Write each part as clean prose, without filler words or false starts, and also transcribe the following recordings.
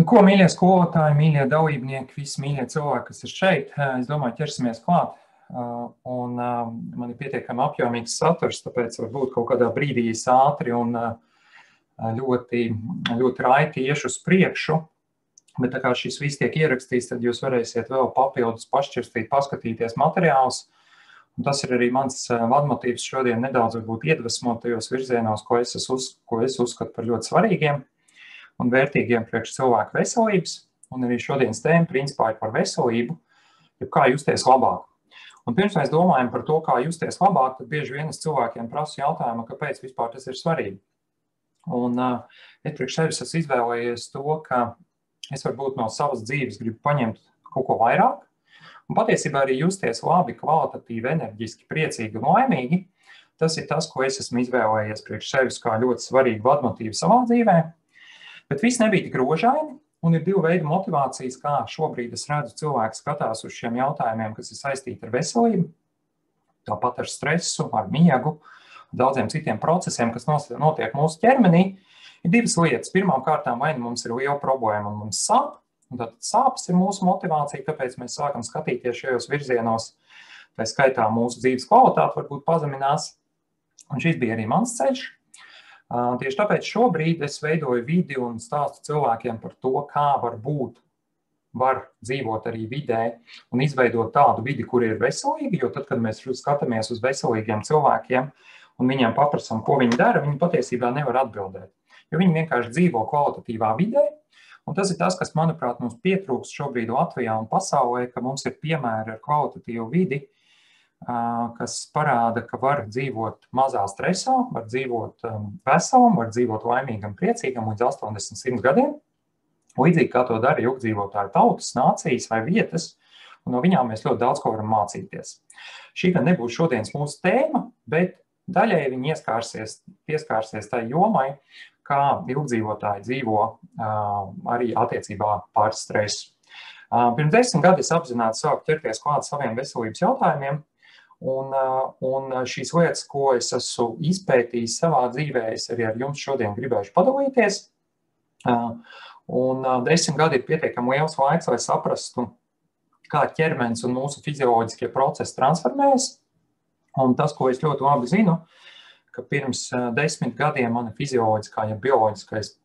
Nu, ko, mīļie skolotāji, mīļie dalībnieki, visi mīļie cilvēki, kas ir šeit, es domāju, ķersimies klāt. Man ir pietiekami apjomīgs saturs, tāpēc varbūt kaut kādā brīdī es ātri un ļoti raiti iešu uz priekšu. Bet tā kā šis viss tiek ierakstīts, tad jūs varēsiet vēl papildus pašķirstīt, paskatīties materiālus. Un tas ir arī mans vadmotīvs šodien nedaudz varbūt iedvesmot tajos virzienos, ko es uzskatu par ļoti svarīgiem un vērtīgiem priekš cilvēku veselības. Un arī šodienas tēma principā ir par veselību, jeb kā justies labāk. Un pirms mēs domājam par to, kā justies labāk, tad bieži vien es cilvēkiem prasu jautājumu, kāpēc vispār tas ir svarīgi. Un es priekš sevis esmu izvēlējies to, ka es varbūt no savas dzīves gribu paņemt kaut ko vairāk, un patiesībā arī justies labi, kvalitatīvi, enerģiski, priecīgi un laimīgi. Tas ir tas, ko es esmu izvēlējies priekš sevis kā ļoti svarīgu vadmotīvu savā dzīvē. Bet viss nebija tik rožaini, un ir divi veidi motivācijas, kā šobrīd es redzu cilvēki skatās uz šiem jautājumiem, kas ir saistīti ar veselību, tāpat ar stresu, ar miegu, daudziem citiem procesiem, kas notiek mūsu ķermenī. Ir divas lietas. Pirmām kārtām, vai mums ir liela problēma un mums sāp, un tad sāpes ir mūsu motivācija, kāpēc mēs sākam skatīties šajos virzienos, tā skaitā mūsu dzīves kvalitāte varbūt pazeminās, un šis bija arī mans ceļš. Tieši tāpēc šobrīd es veidoju vidi un stāstu cilvēkiem par to, kā var dzīvot arī vidē un izveidot tādu vidi, kur ir veselīgi, jo tad, kad mēs skatāmies uz veselīgiem cilvēkiem un viņiem paprasam, ko viņi dara, viņi patiesībā nevar atbildēt. Jo viņi vienkārši dzīvo kvalitatīvā vidē, un tas ir tas, kas, manuprāt, mums pietrūkst šobrīd Latvijā un pasaulē, ka mums ir piemēri ar kvalitatīvu vidi, kas parāda, ka var dzīvot mazā stresā, var dzīvot veselam, var dzīvot laimīgam, priecīgam līdz 80-100 gadiem, līdzīgi kā to dara ilgdzīvotāju tautas, nācijas vai vietas, un no viņām mēs ļoti daudz ko varam mācīties. Šī gan nebūs šodienas mūsu tēma, bet daļai viņi pieskārsies tai jomai, kā ilgdzīvotāji dzīvo arī attiecībā pār stresu. Pirms 10 gadi es apzināti sāku ķerties klāt saviem veselības jautājumiem, un šīs lietas, ko es esmu izpētījis savā dzīvē, es arī ar jums šodien gribēšu padalīties. Un 10 gadi ir pietiekami liels laiks, lai saprastu, kā ķermenis un mūsu fizioloģiskie procesi transformējas. Un tas, ko es ļoti labi zinu, ka pirms 10 gadiem mana fizioloģiskā, ja bioloģiskais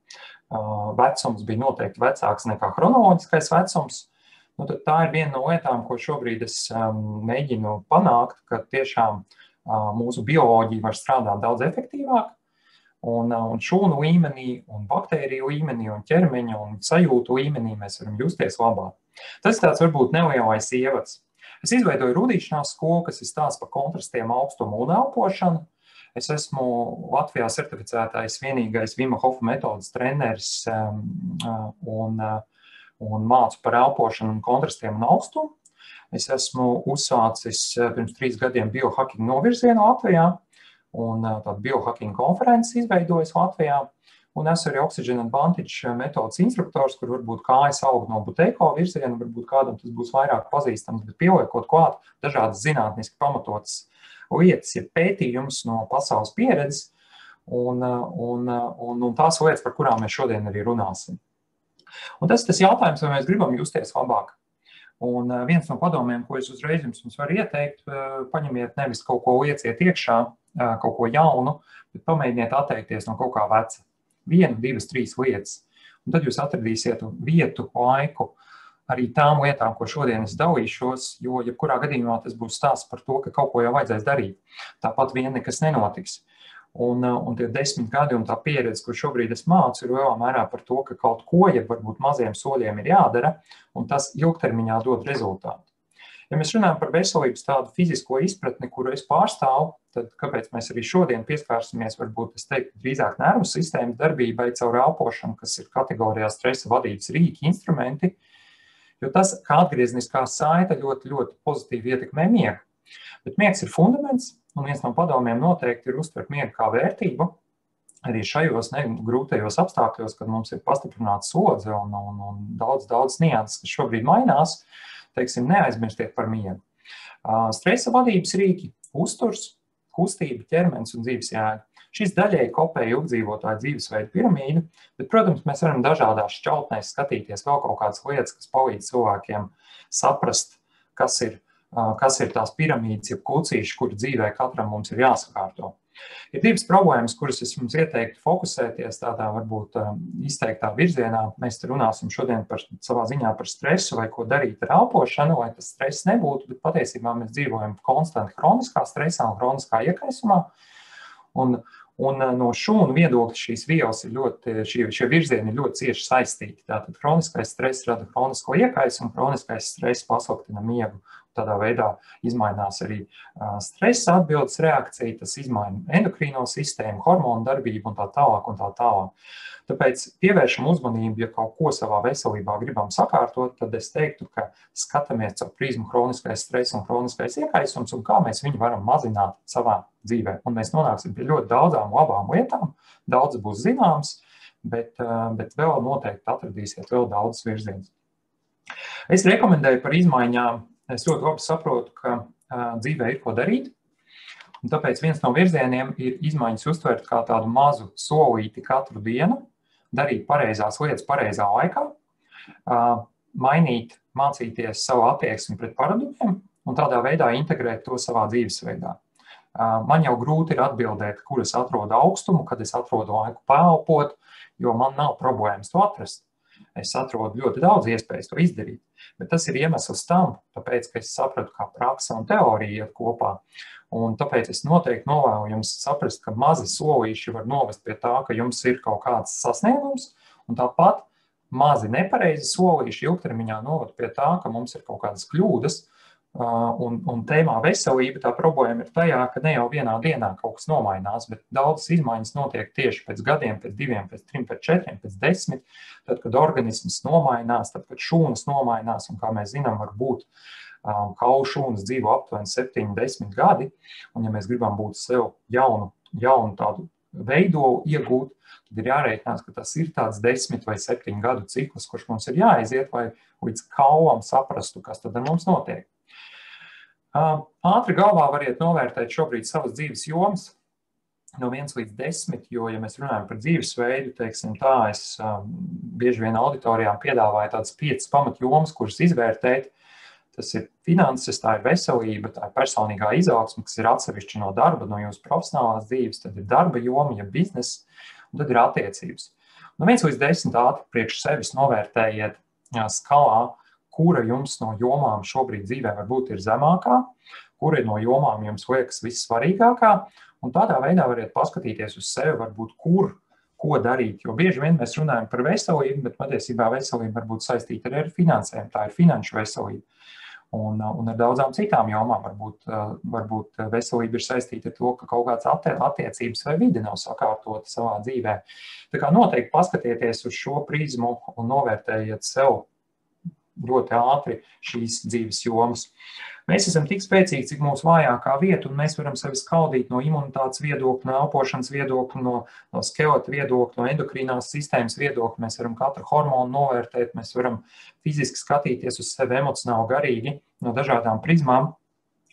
vecums bija noteikti vecāks nekā chronoloģiskais vecums, nu, tad tā ir viena no lietām, ko šobrīd es mēģinu panākt, ka tiešām mūsu bioloģija var strādāt daudz efektīvāk, un šūnu līmenī, un baktēriju līmenī, un ķermeņa un sajūtu līmenī mēs varam justies labāk. Tas tāds varbūt nelielais ievads. Es izveidoju rudīšanās skolu, kas ir stāsts par kontrastiem, augstumu un elpošanu. Es esmu Latvijā certificētais vienīgais Vima Hofa metodas treneris un mācu par elpošanu un kontrastiem un augstumu. Es esmu uzsācis pirms 3 gadiem biohacking novirzienu Latvijā un tādu biohacking konferenci izveidojis Latvijā. Un esmu arī Oxygen Advantage metodas instruktors, kur varbūt kājas aug no buteiko virziena, varbūt kādam tas būs vairāk pazīstams, bet pieliekot klāt dažādas zinātniski pamatotas lietas, ir pētījums no pasaules pieredzes un tās lietas, par kurām mēs šodien arī runāsim. Un tas jautājums, vai mēs gribam justies labāk. Un viens no padomiem, ko es uzreiz jums varu ieteikt, paņemiet nevis kaut ko lieciet iekšā, kaut ko jaunu, bet pamēģiniet atteikties no kaut kā veca. 1, 2, 3 lietas. Un tad jūs atradīsiet vietu, laiku, arī tām lietām, ko šodien es dalīšos, jo jebkurā gadījumā tas būs stāsts par to, ka kaut ko jau vajadzēs darīt. Tāpat vien nekas nenotiks. Un tie 10 gadi un tā pieredze, ko šobrīd es mācu, ir lielā mērā par to, ka kaut ko, ja varbūt maziem soļiem ir jādara, un tas ilgtermiņā dod rezultātu. Ja mēs runājam par veselības tādu fizisko izpratni, kuru es pārstāvu, tad kāpēc mēs arī šodien pieskārsimies, varbūt es teiktu, drīzāk nervu sistēmas darbībai caur elpošanu, kas ir kategorijā stresa vadības rīki, instrumenti, jo tas, kā atgriezniskā saite, ļoti, ļoti pozitīvi ietekmē miegu. Bet miegs ir fundaments, un viens no padomiem noteikti ir uztvert miegu kā vērtību, arī šajos grūtajos apstākļos, kad mums ir pastiprināta slodze un daudz nianses, kas šobrīd mainās, teiksim, neaizmirstiet par miegu. Stresa vadības rīki, uzturs, kustība, ķermenis un dzīves jēga. Šis daļēji kopē ilgdzīvotāju dzīvesveidu piramīdu, bet, protams, mēs varam dažādās šķautnēs skatīties vēl kaut kādas lietas, kas palīdz cilvēkiem saprast, kas ir tās piramīdas, jeb kucīši, kur dzīvē katram mums ir jāsakārto. Ir divas problēmas, kuras es jums ieteiktu fokusēties tādā varbūt izteiktā virzienā. Mēs te runāsim šodien savā ziņā par stresu vai ko darīt ar elpošanu, lai tas stress nebūtu, bet patiesībā mēs dzīvojam konstanti kroniskā stresā un kroniskā iekaisumā. Un no šūnu viedokļa šīs vielas šie virzieni ir ļoti cieši saistīti. Tātad kroniskais stress rada kronisko iekaisumu, kroniskais stress pasliktina miegu. Tādā veidā izmainās arī stresa atbildes reakcija, tas izmaina endokrīno sistēmu, hormonu darbību un tā tālāk un tā tālāk. Tāpēc pievēršam uzmanību, ja kaut ko savā veselībā gribam sakārtot, tad es teiktu, ka skatāmies caur prizmu kroniskais stress un kroniskais iekaisums un kā mēs viņu varam mazināt savā dzīvē. Un mēs nonāksim pie ļoti daudzām labām lietām, daudz būs zināms, bet vēl noteikti atradīsiet vēl daudz virzienus. Es rekomendēju par izmaiņām. Es ļoti labi saprotu, ka dzīvē ir ko darīt, un tāpēc viens no virzieniem ir izmaiņas uztvert kā tādu mazu solīti katru dienu, darīt pareizās lietas pareizā laikā, mācīties savu attieksmi pret paradumiem un tādā veidā integrēt to savā dzīvesveidā. Man jau grūti ir atbildēt, kur es atrodu augstumu, kad es atrodu laiku paelpot, jo man nav problēmas to atrast. Es atrodu ļoti daudz iespējas to izdarīt, bet tas ir iemesls tam, tāpēc, ka es sapratu, kā praksa un teorija iet kopā. Un tāpēc es noteikti novēlu jums saprast, ka mazi solīši var novest pie tā, ka jums ir kaut kāds sasniegums, un tāpat mazi nepareizi solīši ilgtermiņā noved pie tā, ka mums ir kaut kādas kļūdas, un tēmā veselība tā problēma ir tajā, ka ne jau vienā dienā kaut kas nomainās, bet daudzas izmaiņas notiek tieši pēc gadiem, pēc 2, pēc 3, pēc 4, pēc 10, tad, kad organisms nomainās, tad, kad šūnas nomainās, un kā mēs zinām, var būt kaulu šūnas dzīvo aptuveni 7-10 gadi, un ja mēs gribam būt sev jaunu tādu veidolu iegūt, tad ir jārēķinās, ka tas ir tāds 10 vai 7 gadu cikls, kurš mums ir jāaiziet, lai līdz kaulam saprastu, kas tad ar mums notiek. Ātri galvā variet novērtēt šobrīd savas dzīves jomas no 1 līdz 10, jo, ja mēs runājam par dzīvesveidu, teiksim tā, es bieži vien auditorijām piedāvāju tādas 5 pamatjomas, kuras izvērtēt. Tas ir finanses, tā ir veselība, tā ir personīgā izaugsme, kas ir atsevišķi no darba, no jūsu profesionālās dzīves, tad ir darba joma, ja bizness, un tad ir attiecības. No 1 līdz 10 ātri priekš sevis novērtējiet skalā, kura jums no jomām šobrīd dzīvē varbūt ir zemākā, kura no jomām jums liekas vissvarīgākā, un tādā veidā variet paskatīties uz sevi, varbūt ko darīt, jo bieži vien mēs runājam par veselību, bet patiesībā veselība var būt saistīta arī ar finansēm, tā ir finanšu veselība. Un ar daudzām citām jomām varbūt veselība ir saistīta ar to, ka kaut kāds attiecības vai vide nav sakārtota savā dzīvē. Tā kā noteikti paskatieties uz šo prizmu un novērtējiet sev ļoti ātri šīs dzīves jomas. Mēs esam tik spēcīgi, cik mūsu vājākā vieta, un mēs varam sevi skaldīt no imunitātes viedokļa, no elpošanas viedokļa, no skeleta viedokļa, no endokrīnās sistēmas viedokļa. Mēs varam katru hormonu novērtēt, mēs varam fiziski skatīties uz sevi emocionāli, garīgi, no dažādām prizmām.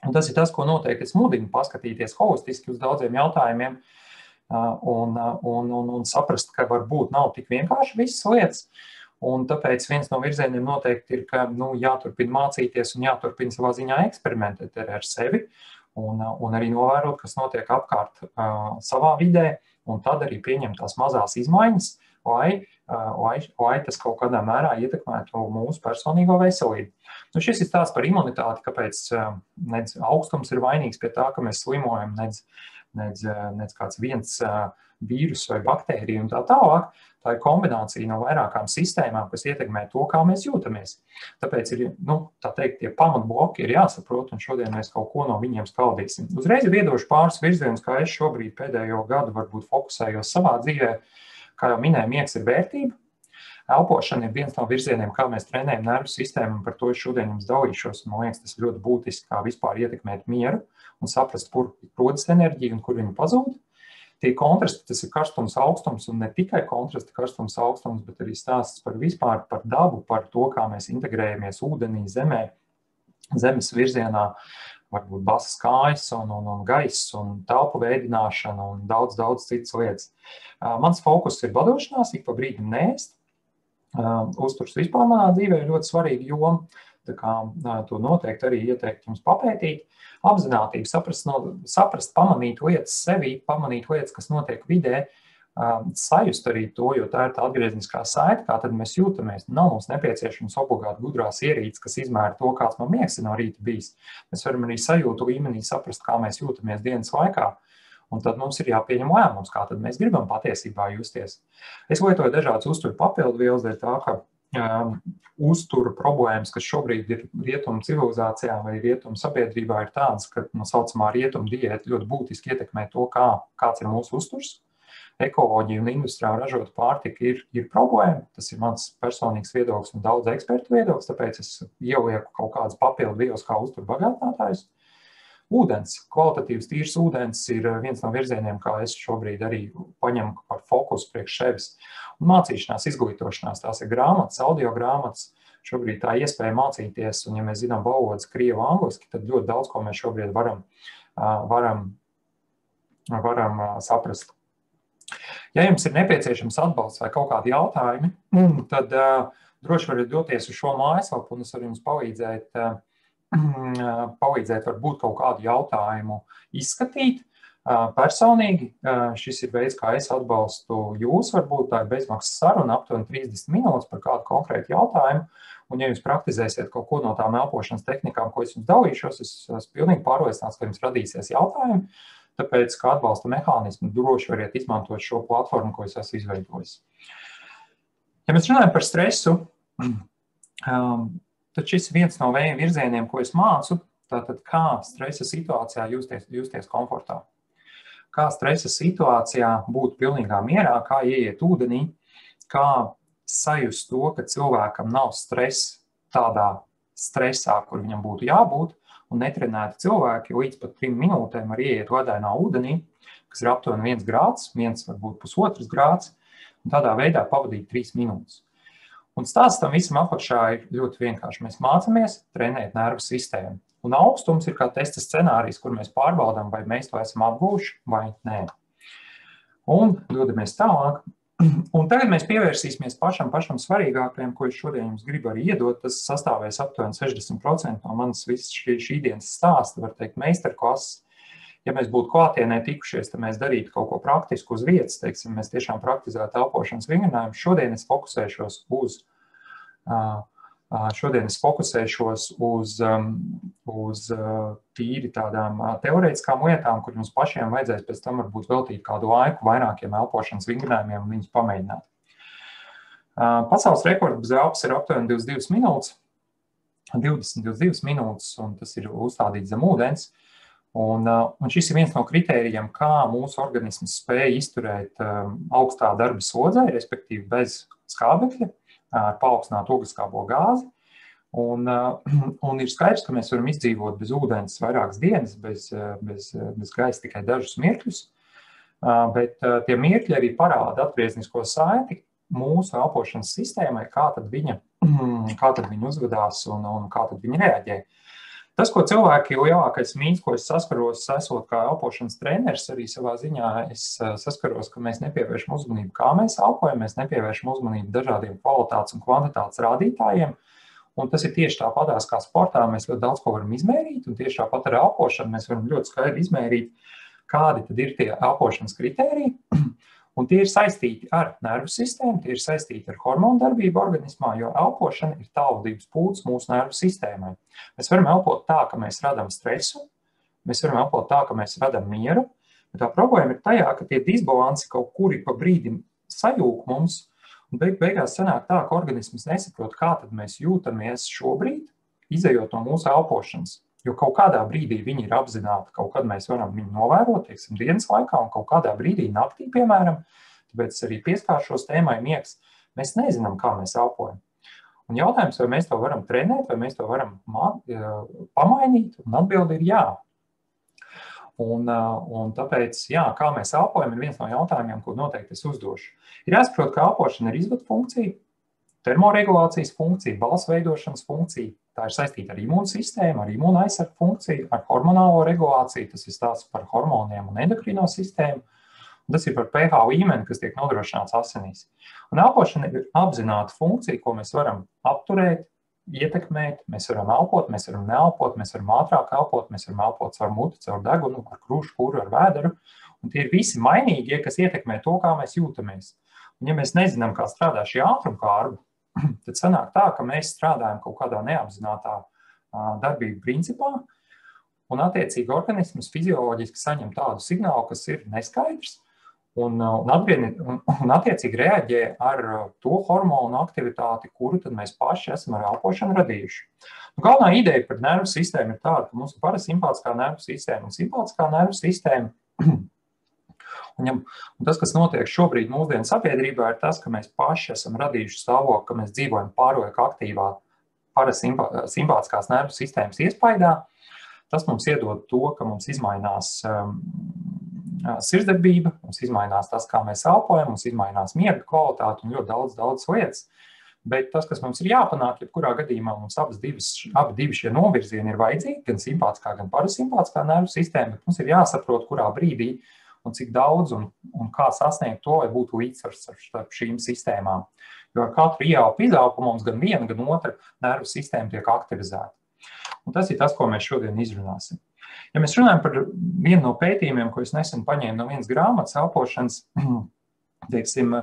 Un tas ir tas, ko noteikti es mudinu paskatīties holistiski uz daudziem jautājumiem un saprast, ka varbūt nav tik vienkārši visas lietas. Un tāpēc viens no virzieniem noteikti ir, ka jāturpina mācīties un jāturpina savā ziņā eksperimentēt ar sevi un arī novērot, kas notiek apkārt savā vidē, un tad arī pieņemt tās mazās izmaiņas, lai tas kaut kādā mērā ietekmētu mūsu personīgo veselību. Šis ir stāsts par imunitāti, kāpēc nedz augstums ir vainīgs pie tā, ka mēs slimojam, nedz kāds viens vīrus vai baktērija un tā tālāk. Tā ir kombinācija no vairākām sistēmām, kas ietekmē to, kā mēs jūtamies. Tāpēc ir, tā teikt, tie pamatbloki ir jāsaprot, un šodien mēs kaut ko no viņiem skaldīsim. Uzreiz ir iedošu pāris virzienus, kā es šobrīd pēdējo gadu varbūt fokusējos savā dzīvē. Kā jau minēju, miegs ir vērtība. Elpošana ir viens no virzieniem, kā mēs trenējam nervu sistēmu, un par to es šodien jums dalīšos. Man liekas, tas ļoti būtiski, kā vispār ietekmēt mieru un saprast, kur rodas enerģija un kur viņa pazūd. Tie kontrasti, tas ir karstums, augstums, un ne tikai kontrasti, karstums, augstums, bet arī stāsts par vispār, par dabu, par to, kā mēs integrējamies ūdenī, zemē, zemes virzienā, varbūt basas kājas un gaiss un telpu veidināšana un daudz citas lietas. Mans fokus ir badošanās, ik pa brīdim neēst. Uzturs vispār manā dzīvē ir ļoti svarīga joma, tā kā to noteikti arī ieteikt jums papētīt. Apzinātība, saprast, pamanīt lietas sevī, pamanīt lietas, kas notiek vidē, sajust arī to, jo tā ir tā atgriezniskā saite, kā tad mēs jūtamies. Nav mums nepieciešams obligāti gudrās ierīces, kas izmēra to, kāds man miegs ir no rīta bijis. Mēs varam arī sajūtu līmenī saprast, kā mēs jūtamies dienas laikā. Un tad mums ir jāpieņem lēmums, kā tad mēs gribam patiesībā justies. Es lietoju dažādas uzturu papildvielas, dēļ tā, ka uzturu problēmas, kas šobrīd ir rietumu civilizācijā vai rietumu sabiedrībā, ir tādas, ka saucamā rietumu diēta ļoti būtiski ietekmē to, kāds ir mūsu uzturs. Ekoloģija un industriāli ražota pārtika ir problēma. Tas ir mans personīgs viedoklis un daudz ekspertu viedoklis, tāpēc es ielieku kaut kādas papildvielas kā uzturu bagātinātājus. Ūdens, kvalitatīvs tīrs ūdens ir viens no virzieniem, kā es šobrīd arī paņemu par fokusu priekš sevis. Un mācīšanās, izglītošanās, tās ir grāmatas, audio grāmatas. Šobrīd tā iespēja mācīties, un ja mēs zinām valodas krievu, angliski, tad ļoti daudz, ko mēs šobrīd varam saprast. Ja jums ir nepieciešams atbalsts vai kaut kādi jautājumi, tad droši varat doties uz šo mājaslapu, un es varu jums palīdzēt varbūt kaut kādu jautājumu izskatīt personīgi. Šis ir veids, kā es atbalstu jūs, varbūt tā ir bezmaksas saruna, aptuveni 30 minūtes par kādu konkrētu jautājumu, un ja jūs praktizēsiet kaut ko no tām elpošanas tehnikām, ko es jums dalīšos, es esmu pilnīgi pārliecināts, ka jums radīsies jautājumi, tāpēc, ka atbalsta mehānismu droši variet izmantot šo platformu, ko es esmu izveidojis. Ja mēs runājam par stresu, tad šis ir viens no virzieniem, ko es mācu, tātad kā stresa situācijā justies komfortā. Kā stresa situācijā būt pilnīgā mierā, kā ieiet ūdenī, kā sajust to, ka cilvēkam nav stress tādā stresā, kur viņam būtu jābūt, un netrenēti cilvēki līdz pat 3 minūtēm var ieiet ledainā ūdenī, kas ir aptuveni 1 grāds, varbūt 1,5 grāds, un tādā veidā pavadīt 3 minūtes. Un stāsts tam visam apakšā ir ļoti vienkārši. Mēs mācāmies trenēt nervu sistēmu. Un augstums ir kā testa scenārijs, kur mēs pārbaudām, vai mēs to esam apguvuši vai nē. Un dodamies tālāk. Un tagad mēs pievērsīsimies pašam svarīgākajam, ko es šodien jums gribu arī iedot. Tas sastāvēs aptuveni 60% no manas visas šī dienas stāsta, var teikt, meistarklases. Ja mēs būtu klātienē tikušies, tad mēs darītu kaut ko praktisku uz vietas, teiksim, mēs tiešām praktizētu elpošanas vingrinājumu. Šodien es fokusēšos uz tīri tādām teorētiskām lietām, kur jums pašiem vajadzēs pēc tam varbūt veltīt kādu laiku vairākiem elpošanas vingrinājumiem un viņus pamēģināt. Pasaules rekords bez elpas ir aptuveni 22 minūtes, 20-22 minūtes, un tas ir uzstādīts zem ūdens. Un šis ir viens no kritērijiem, kā mūsu organisms spēja izturēt augstā darba slodzē, respektīvi bez skābekļa, ar paaugstinātu ogleskābo gāzi. Un ir skaidrs, ka mēs varam izdzīvot bez ūdens vairākas dienas, bez gaisa tikai dažus mirkļus. Bet tie mirkļi arī parāda atgrieznisko saiti mūsu elpošanas sistēmai, kā tad viņa uzvedās un kā tad viņa reaģē. Tas, ko cilvēki lielākais mīts, ko es saskaros, esot kā elpošanas treneris, arī savā ziņā es saskaros, ka mēs nepievēršam uzmanību, kā mēs elpojam, mēs nepievēršam uzmanību dažādiem kvalitātes un kvantitātes rādītājiem. Un tas ir tieši tāpatās kā sportā, mēs ļoti daudz ko varam izmērīt, un tieši tāpat ar elpošanu mēs varam ļoti skaidri izmērīt, kādi tad ir tie elpošanas kritēriji. Un tie ir saistīti ar nervu sistēmu, tie ir saistīti ar hormonu darbību organismā, jo elpošana ir tālvadības pūles mūsu nervu sistēmai. Mēs varam elpot tā, ka mēs radām stresu, mēs varam elpot tā, ka mēs radām mieru, bet tā problēma ir tajā, ka tie disbalansi kaut kuri pa brīdim sajūg mums, un beigās sanāk tā, ka organisms nesaprot, kā tad mēs jūtamies šobrīd, izejot no mūsu elpošanas. Jo kaut kādā brīdī viņi ir apzināti, kaut kad mēs varam viņu novērot, teiksim, dienas laikā, un kaut kādā brīdī naktī, piemēram, tāpēc arī pieskāršos tēmai miegs, mēs nezinām, kā mēs elpojam. Un jautājums, vai mēs to varam trenēt, vai mēs to varam pamainīt, un atbildi ir jā. Un tāpēc, jā, kā mēs elpojam, ir viens no jautājumiem, ko noteikti es uzdošu. Ir jāsaprot, ka elpošana ir izvadu funkcija, termoregulācijas funkcija, balss veidošanas funkcija, tā ir saistīta ar imūnsistēmu, ar imūna aizsargu funkciju, ar hormonālo regulāciju, tas ir stāsts par hormoniem un endokrino sistēmu, un tas ir par pH līmeni, kas tiek nodrošināts asinīs. Un elpošana ir apzināta funkcija, ko mēs varam apturēt, ietekmēt, mēs varam elpot, mēs varam neelpot, mēs varam ātrāk elpot, mēs varam elpot caur muti, caur degunu, ar krūšu kuru, ar vēderu, un tie ir visi mainīgie, kas ietekmē to, kā mēs jūtamies. Un ja mēs nezinām, kā strādā šī ātrumkārba, tad sanāk tā, ka mēs strādājam kaut kādā neapzinātā darbību principā, un attiecīgi organisms fizioloģiski saņem tādu signālu, kas ir neskaidrs, un attiecīgi reaģē ar to hormonu aktivitāti, kuru tad mēs paši esam ar elpošanu radījuši. Galvenā ideja par nervu sistēmu ir tāda, ka mums ir parasimpātiskā nervu sistēma un simpātiskā nervu sistēma. Un tas, kas notiek šobrīd mūsdienu sabiedrībā, ir tas, ka mēs paši esam radījuši stāvokli, ka mēs dzīvojam pārlieku aktīvā parasimpātiskās nervu sistēmas iespaidā. Tas mums iedod to, ka mums izmainās sirdsdarbība, mums izmainās tas, kā mēs elpojam, mums izmainās miega kvalitāte un ļoti daudz lietas. Bet tas, kas mums ir jāpanāk, jebkurā gadījumā mums abi divi šie novirzieni ir vajadzīgi, gan simpātiskā, gan parasimpātiskā nervu sistēma, bet mums ir jāsaprot, kurā brīdī un cik daudz un kā sasniegt to, lai būtu līdzsvars starp šīm sistēmām. Jo ar katru ieelpu izelpu mums gan viena, gan otra nervu sistēma tiek aktivizēta. Un tas ir tas, ko mēs šodien izrunāsim. Ja mēs runājam par vienu no pētījumiem, ko es nesen paņēmu no vienas grāmatas elpošanas, teiksim,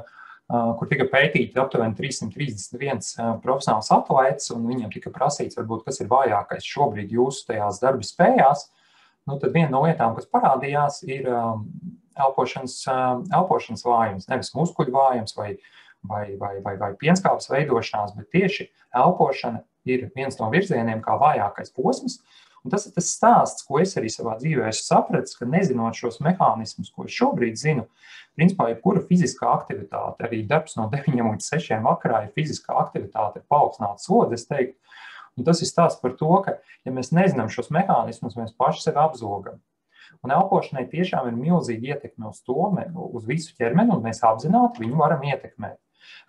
kur tika pētīti aptuveni 331 profesionāls atlēts, un viņiem tika prasīts, varbūt, kas ir vājākais šobrīd jūsu tajās darba spējās, tad viena no lietām, kas parādījās, ir elpošanas vājums, nevis muskuļu vājums vai pienskāpes veidošanās, bet tieši elpošana ir viens no virzieniem kā vājākais posms. Un tas ir tas stāsts, ko es arī savā dzīvē esmu sapratis, ka nezinot šos mehānismus, ko es šobrīd zinu, principā jebkura fiziskā aktivitāte, arī darbs no 9 līdz 6 vakarā ir fiziskā aktivitāte, ir paaugstināta slodze, es teiktu. Un tas ir stāsts par to, ka, ja mēs nezinām šos mehānismus, mēs paši sevi apzogam. Un elpošanai tiešām ir milzīgi ietekme uz to, uz visu ķermeni, un mēs apzināti viņu varam ietekmēt.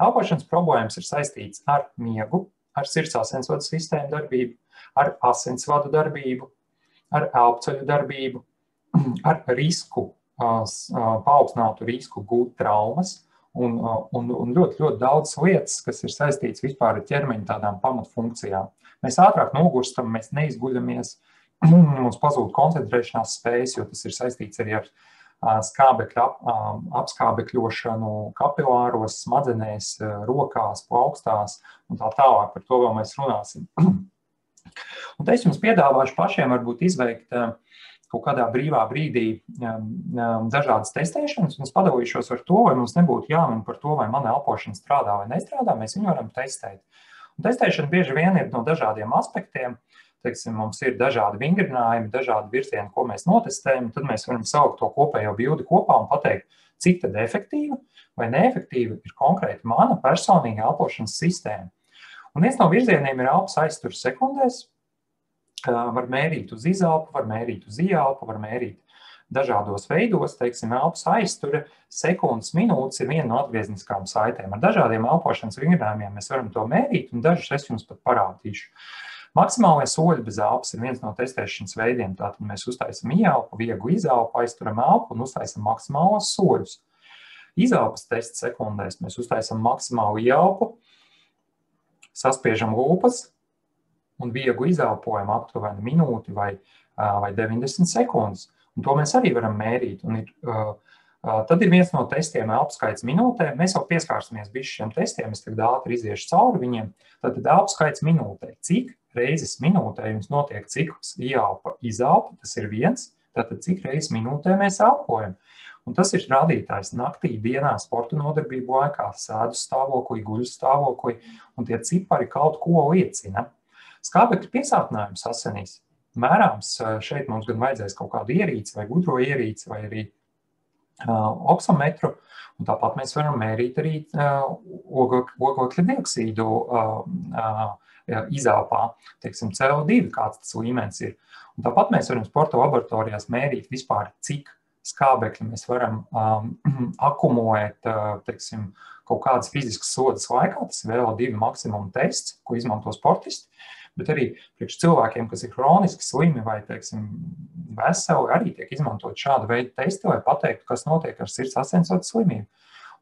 Elpošanas problēmas ir saistīts ar miegu, ar sirds-asinsvadu sistēmu darbību, ar asinsvadu darbību, ar elpceļu darbību, ar risku, paaugstinātu risku gūt traumas un ļoti daudz lietas, kas ir saistīts vispār ar ķermeņa tādām pamatfunkcijām. Mēs ātrāk nogurstam, mēs neizguļamies, mums pazūd koncentrēšanās spējas, jo tas ir saistīts arī ar skābekļa apskābekļošanu kapilāros, smadzenēs, rokās, plaukstās un tā tālāk. Par to vēl mēs runāsim. Un te es jums piedāvāšu pašiem varbūt izveikt kaut kādā brīvā brīdī dažādas testēšanas, un es padalīšos ar to, vai mums nebūtu jāmin par to, vai mana elpošana strādā vai nestrādā, mēs viņu varam testēt. Un testēšana bieži vien ir no dažādiem aspektiem. Teiksim, mums ir dažādi vingrinājumi, dažādi virzieni, ko mēs notestējam, tad mēs varam saukt to kopējo bildi kopā un pateikt, cik tad efektīva vai neefektīva ir konkrēti mana personīga elpošanas sistēma. Un viens no virzieniem ir elpas aizturs sekundēs. Var mērīt uz izelpu, var mērīt uz ieelpu, var mērīt dažādos veidos. Teiksim, elpas aiztura sekundes minūtes ir viena no atgriezniskām saitēm. Ar dažādiem elpošanas vingrinājumiem mēs varam to mērīt, un dažus es jums pat parādīšu. Maksimālais soļi bez elpas ir viens no testēšanas veidiem. Tātad mēs uztaisam ieelpu, vieglu izelpu, aizturam elpu un uztaisam maksimālos soļus. Izelpas tests sekundēs mēs uztaisam maksimālu ieelpu, saspiežam lūpas un vieglu izelpojam aptuveni minūti vai 90 sekundes. Un to mēs arī varam mērīt. Un tad ir viens no testiem elpu skaits minūtē. Mēs jau pieskārsimies bišķi šiem testiem, es tagad ātri iziešu cauri viņiem. Tad elpu skaits minūtē. Cik reizes minūtē jums notiek cikls ieelpa izelpa, tas ir viens. Tātad cik reizes minūtē mēs elpojam. Un tas ir rādītājs naktī, dienā, sporta nodarbību laikā, sēdu stāvoklī, guļu stāvoklī, un tie cipari kaut ko liecina. Skābekļa piesātinājums asinīs mērāms. Šeit mums gan vajadzēs kaut kādu ierīci vai gudro ierīci vai arī oksometru, un tāpat mēs varam mērīt arī oglekļa dioksīdu izelpā, teiksim, CO2, kāds tas līmenis ir. Un tāpat mēs varam sporta laboratorijās mērīt vispār, cik skābekļi mēs varam akumulēt, teiksim, kaut kādas fiziskas slodzes laikā. Tas ir VO2 maksimuma tests, ko izmanto sportisti. bet arī priekš cilvēkiem, kas ir hroniski slimi vai, teiksim, veseli, arī tiek izmantot šāda veida testi, lai pateiktu, kas notiek ar sirds asinsvadu slimību.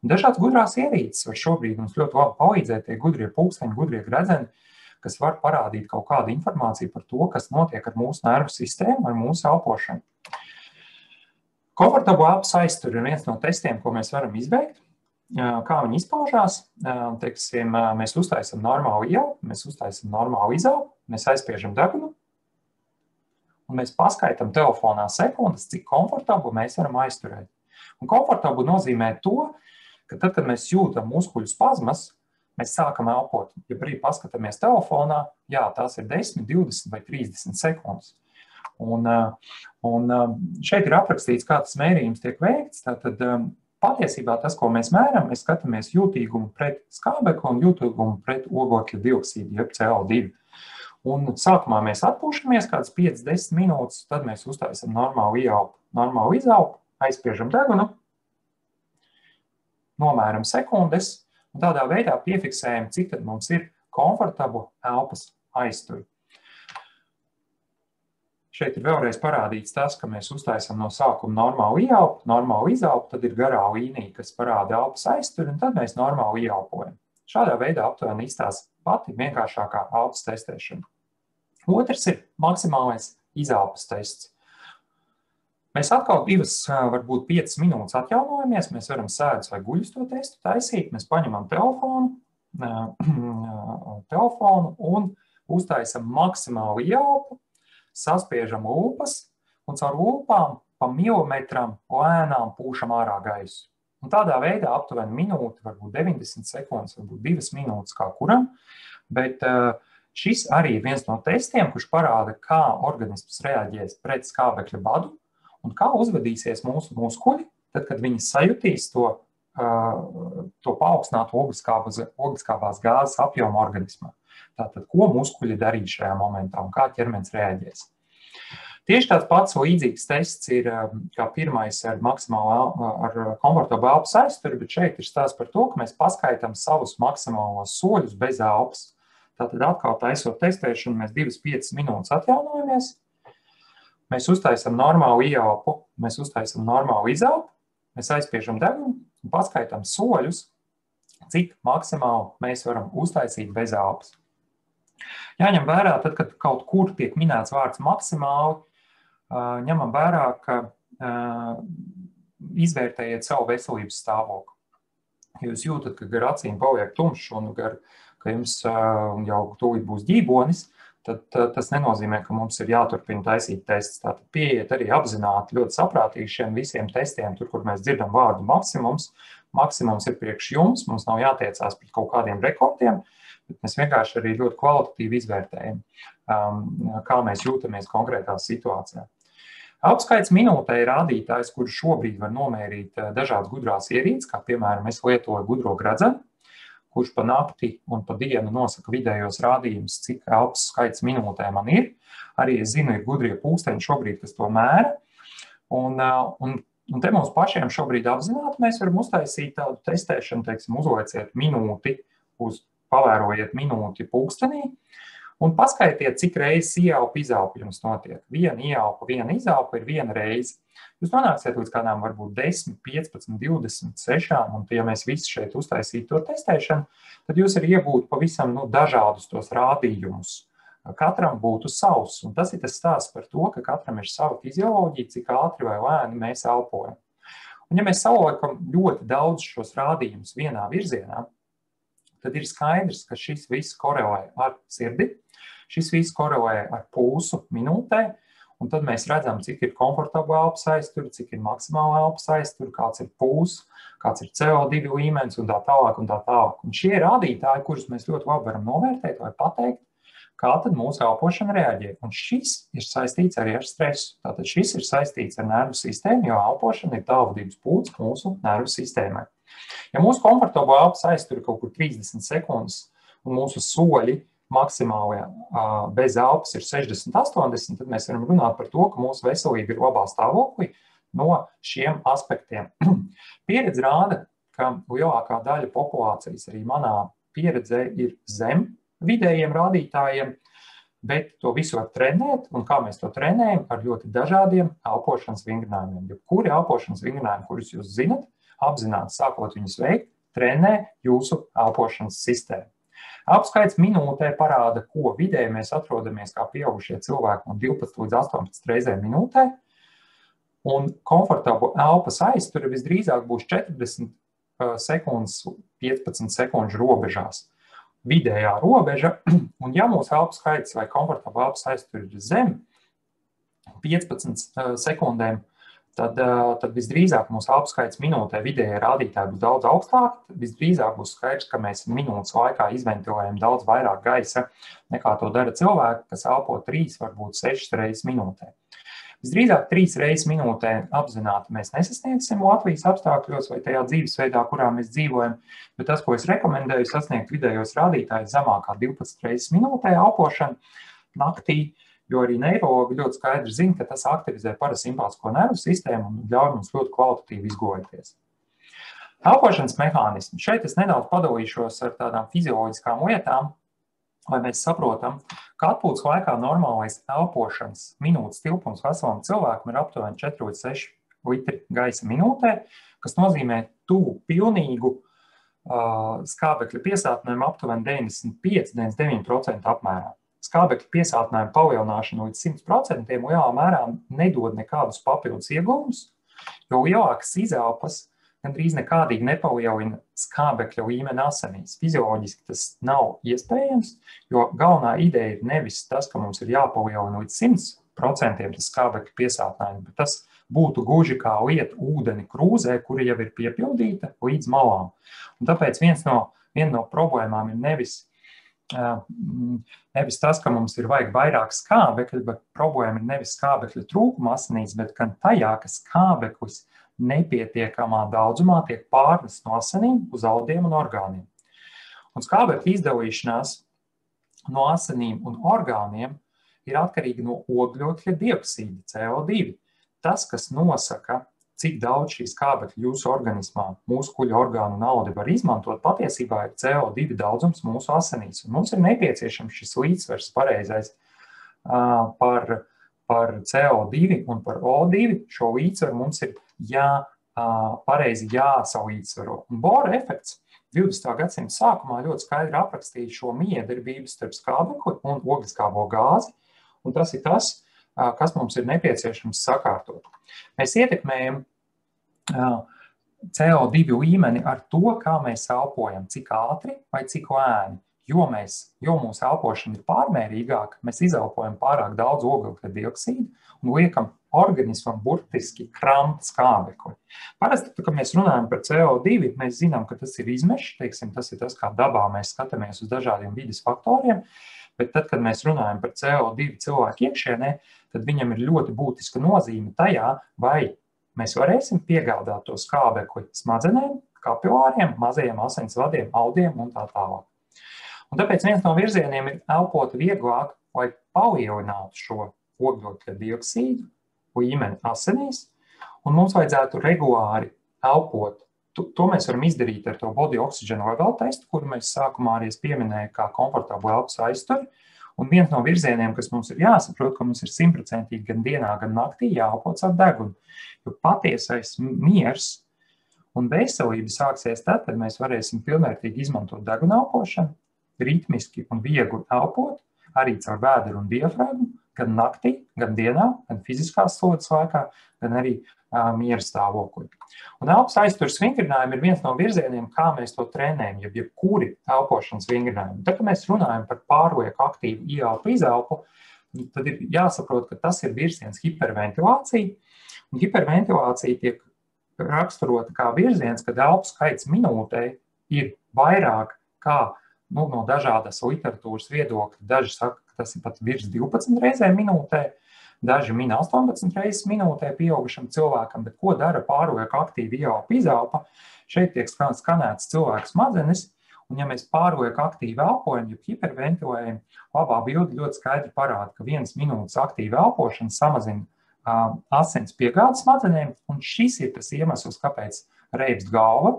Un dažādas gudrās ierīces var šobrīd mums ļoti labi palīdzēt, tie gudrie pulksteņi, gudrie gredzeni, kas var parādīt kaut kādu informāciju par to, kas notiek ar mūsu nervu sistēmu, ar mūsu elpošanu. Komfortabla elpas aizturi ir viens no testiem, ko mēs varam izveikt. Kā viņi izpaužās, teiksim, mēs uztaisam normālu ieelpu, mēs uztaisam normālu izelpu, mēs aizspiežam degunu, un mēs paskaitam telefonā sekundes, cik komfortablu mēs varam aizturēt. Un komfortablu nozīmē to, ka tad, kad mēs jūtam muskuļu spazmas, mēs sākam elpot. Ja brīdi paskatāmies telefonā, jā, tās ir 10, 20 vai 30 sekundes. Un šeit ir aprakstīts, kā tas mērījums tiek veikts. Tātad patiesībā tas, ko mēs mēram, mēs skatāmies jūtīgumu pret skābekli un jūtīgumu pret ogļu dioksīdu, jeb CO2. Un sākumā mēs atpūšamies kādas 5-10 minūtes, tad mēs uztaisam normālu ieelpu, normālu izelpu, aizspiežam degunu, nomēram sekundes, un tādā veidā piefiksējam, cik tad mums ir komfortabla elpas aizturi. Šeit ir vēlreiz parādīts tas, ka mēs uztaisam no sākuma normālu ieelpu, normālu izelpu, tad ir garā līnija, kas parāda elpas aizturi, un tad mēs normāli ieelpojam. Šādā veidā aptuveni izstāsta pati vienkāršākā elpas testēšana. Otrs ir maksimālais izelpas tests. Mēs atkal 2, varbūt 5 minūtes atjaunojamies, mēs varam sēdus vai guļus to testu taisīt, mēs paņemam telefonu un uztaisam maksimālu ieelpu, saspiežam lūpas un caur lūpām pa milimetram lēnām pūšam ārā gaisu. Un tādā veidā aptuveni minūti, varbūt 90 sekundes, varbūt 2 minūtes kā kuram, bet šis arī ir viens no testiem, kurš parāda, kā organisms reaģēs pret skābekļa badu un kā uzvedīsies mūsu muskuļi, tad, kad viņi sajutīs to paaugstinātu ogliskābās gāzes apjomu organismā. Tātad, ko muskuļi darīs šajā momentā un kā ķermenis reaģēs. Tieši tāds pats līdzīgs tests ir kā pirmais ar komfortablu elpas aizturi, bet šeit ir stāsts par to, ka mēs paskaitam savus maksimālos soļus bez elpas. Tātad atkal taisot testēšanu, mēs 2-5 minūtes atjaunojamies, mēs uztaisam normālu ieelpu, mēs uztaisam normālu izelpu, mēs aizspiežam degunu un paskaitam soļus, cik maksimāli mēs varam uztaisīt bez elpas. Jāņem vērā, tad, kad kaut kur tiek minēts vārds maksimāli, ņemam vērā, ka izvērtējiet savu veselības stāvokli. Ja jūs jūtat, ka gar acīm paliek tumšs un ka jums jau tūlīt būs ģībonis, tad tas nenozīmē, ka mums ir jāturpina taisīt tests. Tātad pieiet arī apzināti ļoti saprātīgi šiem visiem testiem, tur, kur mēs dzirdam vārdu maksimums. Maksimums ir priekš jums, mums nav jātiecās pret kaut kādiem rekordiem, bet mēs vienkārši arī ļoti kvalitatīvi izvērtējam, kā mēs jūtamies konkrētā situācijā. Elpas minūtē ir rādītājs, kuru šobrīd var nomērīt dažādas gudrās ierīces, kā piemēram es lietoju gudro gredzenu, kurš pa nakti un pa dienu nosaka vidējos rādījumus, cik elpas skaits minūtē man ir. Arī es zinu, ir gudrie pulksteņi šobrīd, kas to mēra. Un te mums pašiem šobrīd apzināti mēs varam uztaisīt tādu testēšanu, teiksim, uzlieciet minūti, pavērojiet minūti pulkstenī un paskaitiet, cik reizes ieelpa izelpa jums notiek. Viena ieelpa, viena izelpa ir viena reize. Jūs nonāksiet līdz kādām varbūt 10, 15, 20, 6, un ja mēs visi šeit uztaisītu to testēšanu, tad jūs arī iegūtu pavisam dažādus tos rādījumus. Katram būtu savs, un tas ir tas stāsts par to, ka katram ir sava fizioloģija, cik ātri vai lēni mēs elpojam. Un ja mēs saliekam ļoti daudz šos rādījumus vienā virzienā, tad ir skaidrs, ka šis viss korelē ar sirdi, šis viss korelē ar pulsu minūtē, un tad mēs redzam, cik ir komfortabla elpas aizturi, cik ir maksimāla elpas aizturi, kāds ir pulss, kāds ir CO2 līmenis un tā tālāk un tā tālāk. Un šie rādītāji, kurus mēs ļoti labi varam novērtēt vai pateikt, kā tad mūsu elpošana reaģē. Un šis ir saistīts arī ar stresu. Tātad šis ir saistīts ar nervu sistēmu, jo elpošana ir tālvadības pūts mūsu nervu sistēmai. Ja mūsu komfortabla elpas aizturi kaut kur 30 sekundes un mūsu soļi maksimāli bez elpas ir 60-80, tad mēs varam runāt par to, ka mūsu veselība ir labā stāvoklī no šiem aspektiem. Pieredze rāda, ka lielākā daļa populācijas arī manā pieredzē ir zem vidējiem rādītājiem. Bet to visu var trenēt, un kā mēs to trenējam, ar ļoti dažādiem elpošanas vingrinājumiem. Jebkuri elpošanas vingrinājumi, kurus jūs zinat, apzināti sākot viņus veikt, trenē jūsu elpošanas sistēmu. Elposkaits minūtē parāda, ko vidēji mēs atrodamies kā pieaugušie cilvēki no 12 līdz 18 reizēm minūtē, un komfortabla elpas aizture visdrīzāk būs 40 sekundes, 15 sekundžu robežās. Vidējā robeža, un ja mūsu elposkaits vai komfortabla elpas aizture ir zem 15 sekundēm, tad visdrīzāk mūsu elposkaits minūtē vidējie rādītāji būs daudz augstāk, visdrīzāk būs skaidrs, ka mēs minūtes laikā izventilējam daudz vairāk gaisa, nekā to dara cilvēki, kas elpo 3, varbūt 6 reizes minūtē. Visdrīzāk 3 reizes minūtē apzināti mēs nesasniegsim Latvijas apstākļos vai tajā dzīvesveidā, kurā mēs dzīvojam, bet tas, ko es rekomendēju, sasniegt vidējos rādītājus zemākā 12 reizes minūtē elpošana naktī, jo arī neirologi ļoti skaidri zina, ka tas aktivizē parasimpātisko nervu sistēmu un ļauj mums ļoti kvalitatīvi izgulēties. Elpošanas mehānismi. Šeit es nedaudz padalīšos ar tādām fizioloģiskām lietām, lai mēs saprotam, ka atpūtas laikā normālais elpošanas minūtes tilpums veselam cilvēkam ir aptuveni 4 līdz 6 litri gaisa minūtē, kas nozīmē tuvu pilnīgu skābekļa piesātinājumu aptuveni 95–99% apmērā. Skābekļa piesātinājumu palielināšana līdz 100% lielā mērā nedod nekādus papildus ieguvumus, jo lielākas izelpas gandrīz nekādīgi nepalielina skābekļa līmeni asinīs. Fizioloģiski tas nav iespējams, jo galvenā ideja ir nevis tas, ka mums ir jāpalielina līdz 100% tas skābekļa piesātinājums, bet tas būtu gluži kā liet ūdeni krūzē, kura jau ir piepildīta līdz malām. Un tāpēc viena no problēmām ir nevis tas, ka mums ir vajag vairāk skābekļa, bet problēma ir nevis skābekļa trūkuma asinīs, bet gan tajā, ka skābeklis nepietiekamā daudzumā tiek pārnests no asinīm uz audiem un orgāniem. Un skābekļa izdalīšanās no asinīm un orgāniem ir atkarīga no ogļokļa dioksīda, CO2. Tas, kas nosaka, cik daudz šī skābekļa jūsu organismā, muskuļu orgānu un audi var izmantot, patiesībā ir CO2 daudzums mūsu asinīs. Un mums ir nepieciešams šis līdzsvers pareizais par CO2 un par O2. Šo līdzsvaru mums ir pareizi jāsalīdzvaro. Un Bohra efekts 20. gadsimta sākumā ļoti skaidri aprakstīja šo miedarbību starp skābekli un ogliskābo gāzi, un tas ir tas, kas mums ir nepieciešams sakārtot. Mēs ietekmējam CO2 līmeni ar to, kā mēs elpojam, cik ātri vai cik lēni. Jo mūsu elpošana ir pārmērīgāka, mēs izelpojam pārāk daudz oglekļa dioksīdu un liekam organismam burtiski kramt skābekli. Parasti, kad mēs runājam par CO2, mēs zinām, ka tas ir izmešs, tas ir tas, kā dabā mēs skatāmies uz dažādiem vides faktoriem, bet tad, kad mēs runājam par CO2 cilvēku iekšienē, tad viņam ir ļoti būtiska nozīme tajā, vai mēs varēsim piegādāt to skābekli smadzenēm, kapilāriem, mazajiem asinsvadiem, audiem un tā tālāk. Un tāpēc viens no virzieniem ir elpot vieglāk, lai palielinātu šo ogļokļa dioksīdu līmeni asinīs, un mums vajadzētu regulāri elpot. To mēs varam izdarīt ar to body oxygen level testu, kuru mēs sākumā arī pieminēju kā komfortablu elpas aizturi. Un viens no virzieniem, kas mums ir jāsaprot, ka mums ir 100% gan dienā, gan naktī jāelpo caur degunu. Jo patiesais miers un veselība sāksies tad, kad mēs varēsim pilnvērtīgi izmantot deguna elpošanu, ritmiski un viegli elpot, arī caur vēderu un diafragmu, gan naktī, gan dienā, gan fiziskās slodzes laikā, gan arī miera stāvokli. Un elpas aiztures vingrinājumi ir viens no virzieniem, kā mēs to trenējam, jebkuri elpošanas vingrinājumi. Tad, kad mēs runājam par pārlieku aktīvu ieelpu izelpu, tad ir jāsaprot, ka tas ir virziens hiperventilācija. Un hiperventilācija tiek raksturota kā virziens, kad elpu skaits minūtē ir vairāk kā no dažādas literatūras viedokļa. Daži saka, ka tas ir pat virs 12 reizēm minūtē, daži min 18 reizes minūtē pieaugušam cilvēkam, bet ko dara pārlieku aktīva ieelpa izelpa? Šeit tiek skanēts cilvēku smadzenes, un ja mēs pārlieku aktīvi elpojam, ja hiperventilējam, labā bilde ļoti skaidri parāda, ka 1 minūtes aktīva elpošana samazina asins piegādes smadzenēm, un šis ir tas iemesls, kāpēc reibst galva,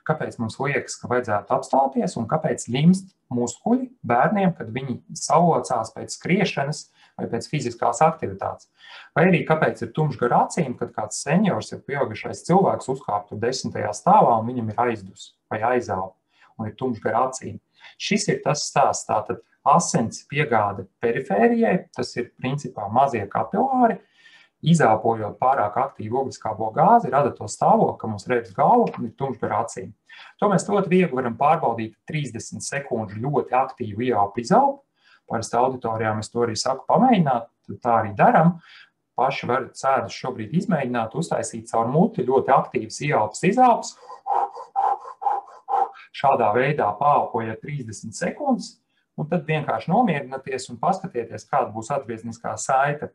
kāpēc mums liekas, ka vajadzētu apstāties un kāpēc limst muskuļi bērniem, kad viņi salocās pēc skriešanas vai pēc fiziskās aktivitātes. Vai arī kāpēc ir tumšs gar acīm, kad kāds seniors ir pieaugušais cilvēks uzkāp tur 10. stāvā un viņam ir aizdus vai aizāva un ir tumšs gar acīm. Šis ir tas stāsts, tātad asins piegāde perifērijai, tas ir principā mazie kapilāri, izāpojot pārāk aktīvu ogliskābo gāzi, rada to stāvokli, ka mums reibs galva un ir tumšs gar acīm. To mēs ļoti viegli varam pārbaudīt 30 sekundžu ļoti aktīvu ielpu izaupu. Parasti auditorijā mēs to arī saku pamēģināt, tā arī daram. Paši varat sēdus šobrīd izmēģināt, uztaisīt caur muti ļoti aktīvas ielpas izaupas. Šādā veidā paelpojiet 30 sekundes, un tad vienkārši nomierināties un paskatieties, kāda būs atgriezniskā saite.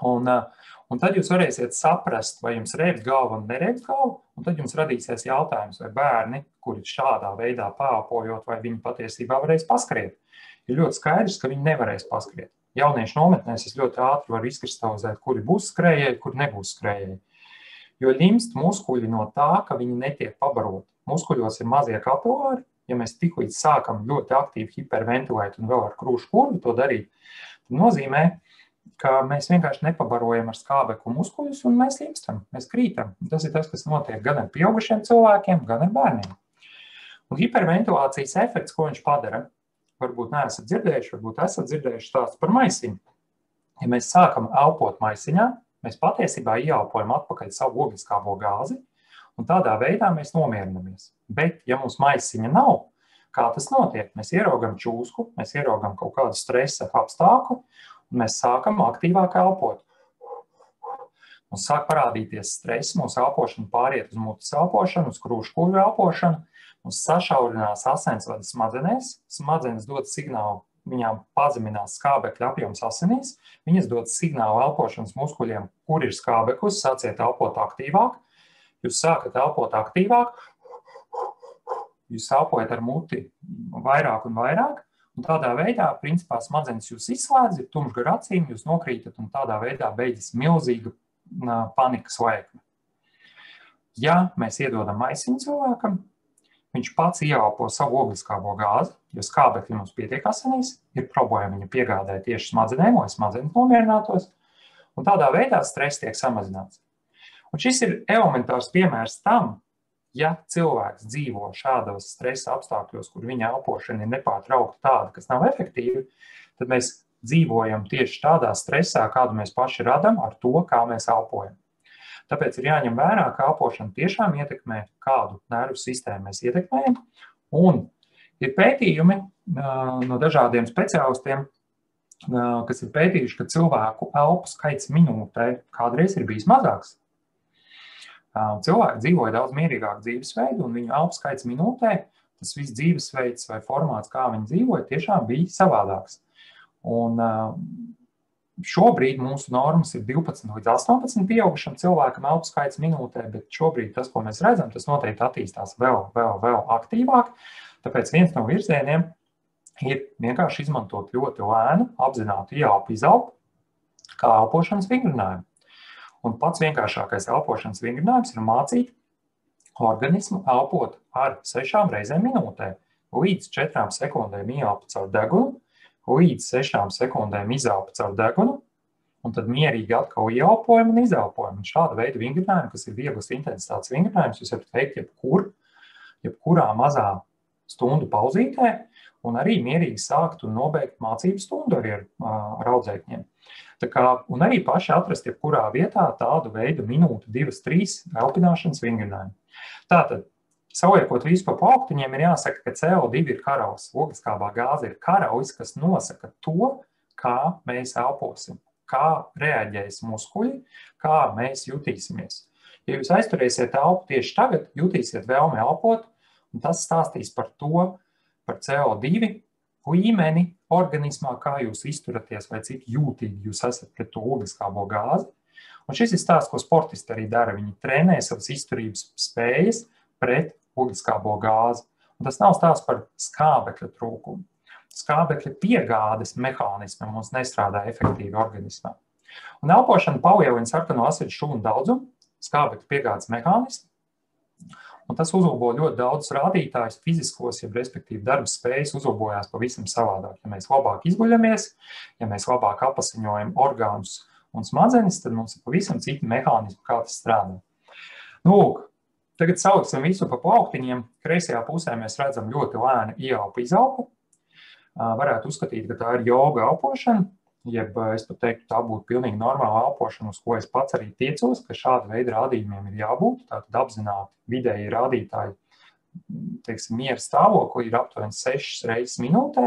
Un tad jūs varēsiet saprast, vai jums reibs galva un nereibs galva, un tad jums radīsies jautājums, vai bērni, kuri šādā veidā paelpojot, vai viņi patiesībā varēs paskriet. Ir ļoti skaidrs, ka viņi nevarēs paskriet. Jauniešu nometnēs es ļoti ātri varu izkristalizēt, kuri būs skrējēji, kuri nebūs skrējēji. Jo ļimst muskuļi no tā, ka viņi netiek pabaroti. Muskuļos ir mazie kapilāri, ja mēs tik līdz sākam ļoti aktīvi hiperventilēt un vēl ar krūšu kurvi to darīt, tad nozīmē, ka mēs vienkārši nepabarojam ar skābekli muskuļus un mēs ļimstam, mēs krītam. Tas ir tas, kas notiek gan ar pieaugušiem cilvēkiem, gan ar bērniem. Un hiperventilācijas efekts, ko viņš padara, varbūt neesat dzirdējuši, varbūt esat dzirdējuši stāstu par maisiņu. Ja mēs sākam elpot maisiņā, mēs patiesībā ieelpojam atpakaļ savu ogliskābo gāzi, un tādā veidā mēs nomierinamies. Bet, ja mums maisiņa nav, kā tas notiek? Mēs ieraugam čūsku, mēs ieraugam kaut kādu stresa apstākļu, un mēs sākam aktīvāk elpot. Mums sāk parādīties stress, mūsu elpošana pāriet uz mutes elpošanu, uz krūškurvu elpošanu, mums sašaurinās asinsvadu smadzenēs, smadzenes dod signālu, viņām pazeminās skābekļa apjoms asinīs, viņas dod signālu elpošanas muskuļiem, kur ir skābeklis, sāciet elpot aktīvāk, jūs sākat elpot aktīvāk, jūs elpojat ar muti vairāk un vairāk, un tādā veidā, principā, smadzenes jūs izslēdz, ir tumšs gar acīm, jūs nokrītat, un tādā veidā beidzas milzīga panikas lēkme. Ja mēs iedodam maisiņu cilvēkam, viņš pats ieelpo savu ogliskābo gāzi, jo skābekļi mums pietiek asinīs, ir problēma viņa piegādē tieši smadzenēm, lai smadzenes nomierinātos, un tādā veidā stress tiek samazināts. Un šis ir elementārs piemērs tam, ja cilvēks dzīvo šādos stresa apstākļos, kur viņa elpošana ir nepārtraukta tāda, kas nav efektīva, tad mēs dzīvojam tieši tādā stresā, kādu mēs paši radam ar to, kā mēs elpojam. Tāpēc ir jāņem vērā, ka elpošana tiešām ietekmē, kādu nervu sistēmu mēs ietekmējam. Un ir pētījumi no dažādiem speciālistiem, kas ir pētījuši, ka cilvēku elpu skaits minūtē kādreiz ir bijis mazāks. Cilvēki dzīvoja daudz mierīgāku dzīvesveidu, un viņu elpu skaits minūtē, tas viss dzīvesveids vai formāts, kā viņi dzīvoja, tiešām bija savādāks. Un šobrīd mūsu normas ir 12 līdz 18 pieaugušam cilvēkam elpu skaits minūtē, bet šobrīd tas, ko mēs redzam, tas noteikti attīstās vēl aktīvāk. Tāpēc viens no virzieniem ir vienkārši izmantot ļoti lēnu, apzinātu ieelpu izaupu kā elpošanas vingrinājumu. Un pats vienkāršākais elpošanas vingrinājums ir mācīt organismu elpot ar 6 reizēm minūtē, līdz 4 sekundēm ieelpa caur degunu, līdz 6 sekundēm izelpa caur degunu, un tad mierīgi atkal ieelpojam un izelpojam. Un šāda veida vingrinājumi, kas ir vieglas intensitātes vingrinājums, jūs varat veikt jebkurā mazā stundu pauzītē, un arī mierīgi sākt un nobeigt mācību stundu arī ar audzēkņiem. Un arī paši atrast jebkurā vietā tādu veidu minūtu, 2-3 elpināšanas vingrinājumu. Tātad, saliekot visu pa plauktiņiem, ir jāsaka, ka CO2 ir karaulis, ogliskābā gāze ir karaulis, kas nosaka to, kā mēs elposim, kā reaģēs muskuļi, kā mēs jutīsimies. Ja jūs aizturēsiet elpu tieši tagad, jutīsiet vēlmi elpot, un tas stāstīs par to, par CO2 līmeni organismā, kā jūs izturaties vai cik jūtīgi jūs esat pret to ogliskābo gāzi. Un šis ir stāsts, ko sportisti arī dara. Viņi trenē savas izturības spējas pret ogliskābo gāzi. Un tas nav stāsts par skābekļa trūkumu. Skābekļa piegādes mehānismi mums nestrādā efektīvi organismā. Un elpošana palielina sarkano asiņu šūnu daudzumu, skābekļa piegādes mehānismu. Un tas uzlabo ļoti daudz rādītājus fiziskos, ja respektīvi darba spējas uzlabojās pavisam savādāk. Ja mēs labāk izguļamies, ja mēs labāk apasiņojam orgānus un smadzenes, tad mums ir pavisam citi mehānismi, kā tas strādā. Nu, lūk, tagad saliksim visu pa plauktiņiem. Kreisajā pusē mēs redzam ļoti lēnu ieelpu izelpu. Varētu uzskatīt, ka tā ir joga elpošana, jeb es pat teiktu, tā būtu pilnīgi normāla elpošana, uz ko es pats arī tiecos, ka šāda veida rādījumiem ir jābūt. Tātad apzināti vidēji rādītāji, teiksim, miera stāvokli ir aptuveni 6 reizes minūtē,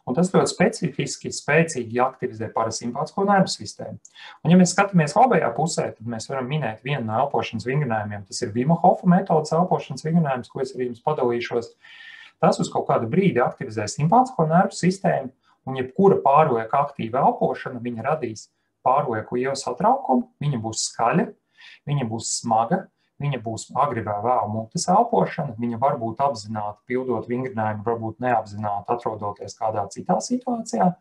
un tas ļoti specifiski, spēcīgi aktivizē parasimpātisko nervu sistēmu. Un ja mēs skatāmies labajā pusē, tad mēs varam minēt vienu no elpošanas vingrinājumiem. Tas ir Vima Hofa metodas elpošanas vingrinājums, ko es arī jums padalīšos. Tas uz kaut kādu brīdi aktivizē simpātisko nervu sistēmu, un jebkura pārlieka aktīva elpošana, viņa radīs pārlieku lielu satraukumu, viņa būs skaļa, viņa būs smaga, viņa būs agri vai vēlu mutes elpošana, viņa var būt apzināti pildot vingrinājumu, varbūt neapzināti atrodoties kādā citā situācijā,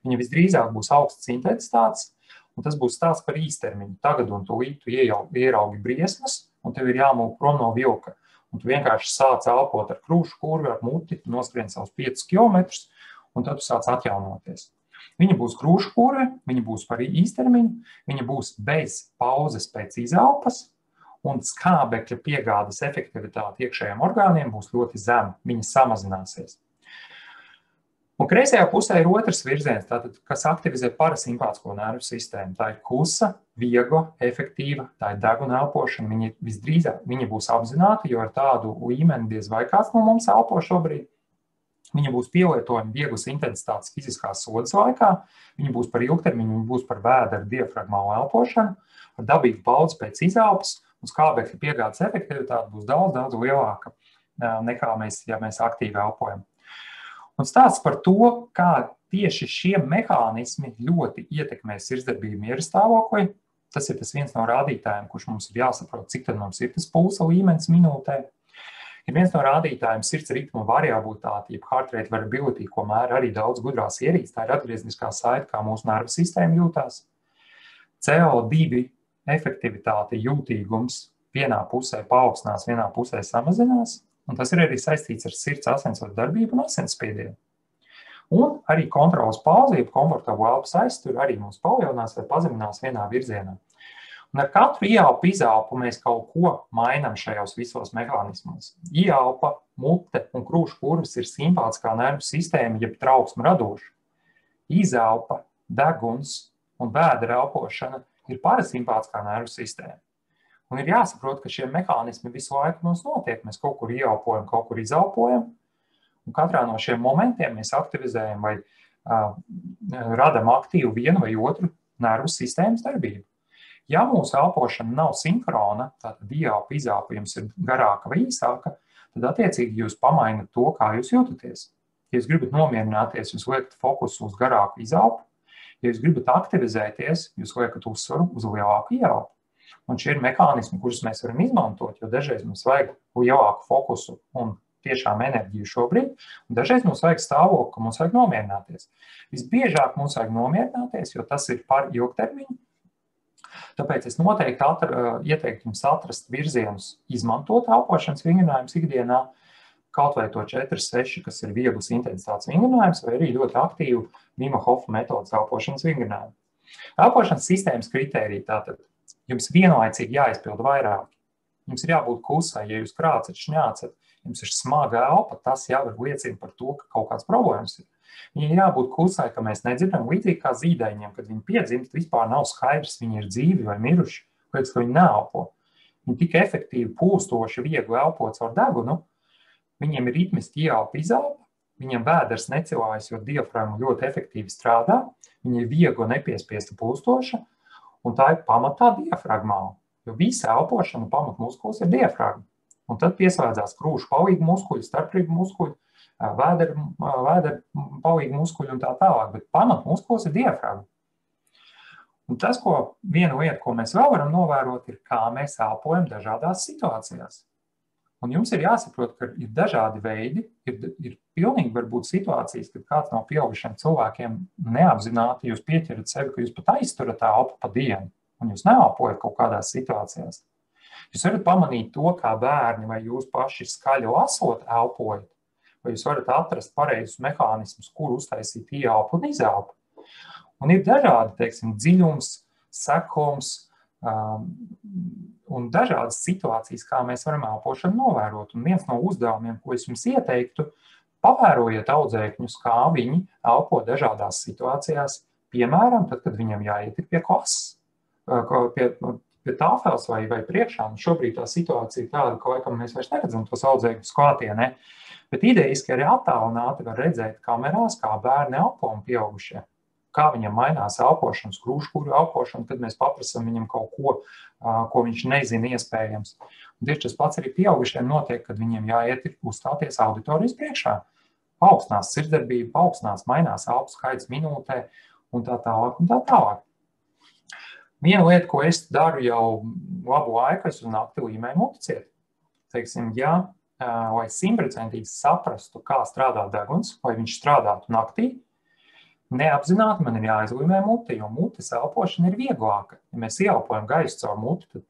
viņa visdrīzāk būs augsts intensitātes, un tas būs stāsts par īstermiņu. Tagad un tūlīt tu ieraugi briesmas, un tev ir jāmūk prom no vilka. Un tu vienkārši sāc elpot ar krūšu kurvi, ar muti, tu noskrien savus 5 kilometrus, un tad tu sāc atjaunoties. Viņa būs krūšu kurve, viņa būs par īstermiņu, viņa būs bez pauzes pēc izelpas, un skābekļa piegādes efektivitāte iekšējiem orgāniem būs ļoti zema, viņa samazināsies. Un kreisajā pusē ir otrs virziens, tātad, kas aktivizē parasimpātisko nervu sistēmu. Tā ir klusa, viegla, efektīva, tā ir deguna elpošana. Viņa visdrīzāk būs apzināta, jo ar tādu līmeni diez vai kāds no mums elpo šobrīd. Viņa būs pielietojama vieglas intensitātes fiziskās slodzes laikā, viņa būs par ilgtermiņu, viņa būs par vēdera diafragmālu elpošanu, ar dabīgu paudzi pēc izelpas, un skābekļa piegādes efektivitāte būs daudz, daudz lielāka nekā ja mēs aktīvi elpojam. Un stāsts par to, kā tieši šie mehānismi ļoti ietekmē sirdsdarbību miera stāvoklī. Tas ir tas viens no rādītājiem, kurš mums ir jāsaprot, cik tad mums ir tas pulsa līmenis minūtē. Ir viens no rādītājiem sirds ritma variabilitāte, jeb heart rate variability, ko mēra arī daudz gudrās ierīces. Tā ir atgriezniskā saite, kā mūsu nervu sistēma jūtās. CO2 efektivitāte, jūtīgums vienā pusē paaugstinās, vienā pusē samazinās. Un tas ir arī saistīts ar sirds asinsvadu darbību un asinsspiedienu. Un arī kontrolas pauzība, komfortablu elpas aizturu arī mums palielinās vai pazeminās vienā virzienā. Un ar katru ieelpu, izelpu mēs kaut ko mainām šajos visos mehānismos. Ieelpa, mute un krūšu kurves ir simpātiskā nervu sistēma, jeb trauksmu radoša. Izelpa, deguns un vēdera elpošana ir parasimpātiskā nervu sistēma. Un ir jāsaprot, ka šie mehānismi visu laiku mums notiek. Mēs kaut kur ieelpojam, kaut kur izelpojam. Un katrā no šiem momentiem mēs aktivizējam vai radam aktīvu vienu vai otru nervu sistēmas darbību. Ja mūsu elpošana nav sinhrona, tātad ieelpa, izelpa jums ir garāka vai īsāka, tad attiecīgi jūs pamainat to, kā jūs jūtaties. Ja jūs gribat nomierināties, jūs liekat fokusu uz garāku izelpu. Ja jūs gribat aktivizēties, jūs liekat uzsvaru uz lielāku ieelpu. Un šie ir mehānismi, kurus mēs varam izmantot, jo dažreiz mums vajag lielāku fokusu un tiešām enerģiju šobrīd, un dažreiz mums vajag stāvokli, ka mums vajag nomierināties. Visbiežāk mums vajag nomierināties, jo tas ir par ilgtermiņu. Tāpēc es noteikti ieteiktu jums atrast virzienus, izmantot elpošanas vingrinājumus ikdienā, kaut vai to 4-6, kas ir vieglas intensitātes vingrinājums, vai arī ļoti aktīvu Vima Hofa metodas elpošanas vingrinājumu. Elpošanas sistēmas kritērija tātad. Jums vienlaicīgi jāizpilda vairāki. Jums ir jābūt klusai, ja jūs krācat, šņācat, jums ir smaga elpa, tas jau ir liecina par to, ka kaut kāds problēmas ir. Viņai ir jābūt klusai, ka mēs nedzirdam līdzīgi kā zīdaiņiem, kad viņi piedzimst, vispār nav skaidrs, viņi ir dzīvi vai miruši, liekas, ka viņi neelpo. Viņi tik efektīvi, pūstoši, viegli elpo caur degunu, viņiem ir ritmiski ieelpa, izelpa, viņiem vēders necilājas, jo diafragma ļoti efektīvi strādā, viņi ir viegli nepiespiesta pūstoša, un tā ir pamatā diafragmāla, jo visa elpošana pamatmuskulis ir diafragma. Un tad pieslēdzās krūšu palīgu muskuļi, starprību muskuļi, vēdera palīgu muskuļi un tā tālāk, bet pamatmuskulis ir diafragma. Un tas, viena lieta, ko mēs vēl varam novērot, ir, kā mēs elpojam dažādās situācijās. Un jums ir jāsaprot, ka ir dažādi veidi, ir pilnīgi varbūt situācijas, kad kāds no pieaugušiem cilvēkiem neapzināti jūs pieķerat sevi, ka jūs pat aizturat elpu pa dienu, un jūs neelpojat kaut kādās situācijās. Jūs varat pamanīt to, kā bērni vai jūs paši skaļi lasot elpojat, vai jūs varat atrast pareizus mehānismus, kur uztaisīt ieelpu un izelpu. Un ir dažādi, teiksim, dziļums, sekums un dažādas situācijas, kā mēs varam elpošanu novērot. Un viens no uzdevumiem, ko es jums ieteiktu, pavērojiet audzēkņus, kā viņi elpo dažādās situācijās, piemēram, tad, kad viņam jāiet pie klases, pie tāfels vai priekšā. Un šobrīd tā situācija ir tāda, ka laikam mēs vairs neredzam tos audzēkņus klātienē, bet idejiski arī attālināti var redzēt kamerās, kā bērni elpo un pieaugušie. Kā viņam mainās elpošanas, krūškuru elpošana, kad mēs paprasam viņam kaut ko, ko viņš nezina iespējams. Un tieši tas pats arī pieaugušiem notiek, kad viņiem jāiet uzstāties auditorijas priekšā. Paaugstinās sirdsdarbība, paaugstinās, mainās elpu skaits minūtē un tā tālāk un tā tālāk. Viena lieta, ko es daru jau labu laiku, es uz nakti līmēju multicieti. Teiksim, lai 100% saprastu, kā strādā deguns, vai viņš strādātu naktī, neapzināti man ir jāizlīmē muti, jo mutes elpošana ir vieglāka. Ja mēs ieelpojam gaisu caur muti, tad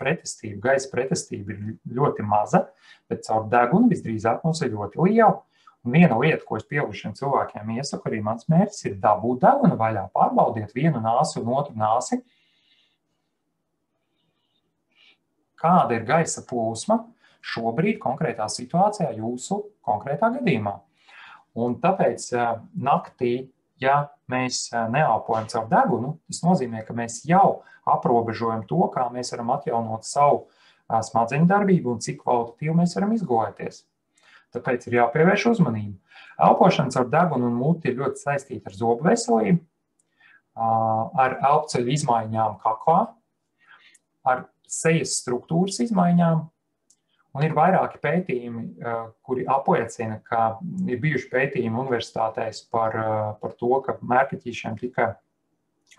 gaisa pretestība ir ļoti maza, bet caur degunu visdrīzāk mums ir ļoti liela. Un viena lieta, ko es pieaugušiem cilvēkiem iesaku, arī mans mērķis ir dabūt degunu vaļā, pārbaudiet vienu nāsi un otru nāsi. Kāda ir gaisa plūsma šobrīd konkrētā situācijā jūsu konkrētā gadījumā. Un tāpēc naktī, ja mēs neelpojam caur degunu, tas nozīmē, ka mēs jau aprobežojam to, kā mēs varam atjaunot savu smadzeņu darbību un cik kvalitatīvi mēs varam izgulēties. Tāpēc ir jāpievērš uzmanību. Elpošana caur degunu un muti ir ļoti saistīta ar zobu veselību, ar elpceļu izmaiņām kaklā, ar sejas struktūras izmaiņām. Un ir vairāki pētījumi, kuri apliecina, ka ir bijuši pētījumi universitātēs par to, ka mērkaķīšiem tika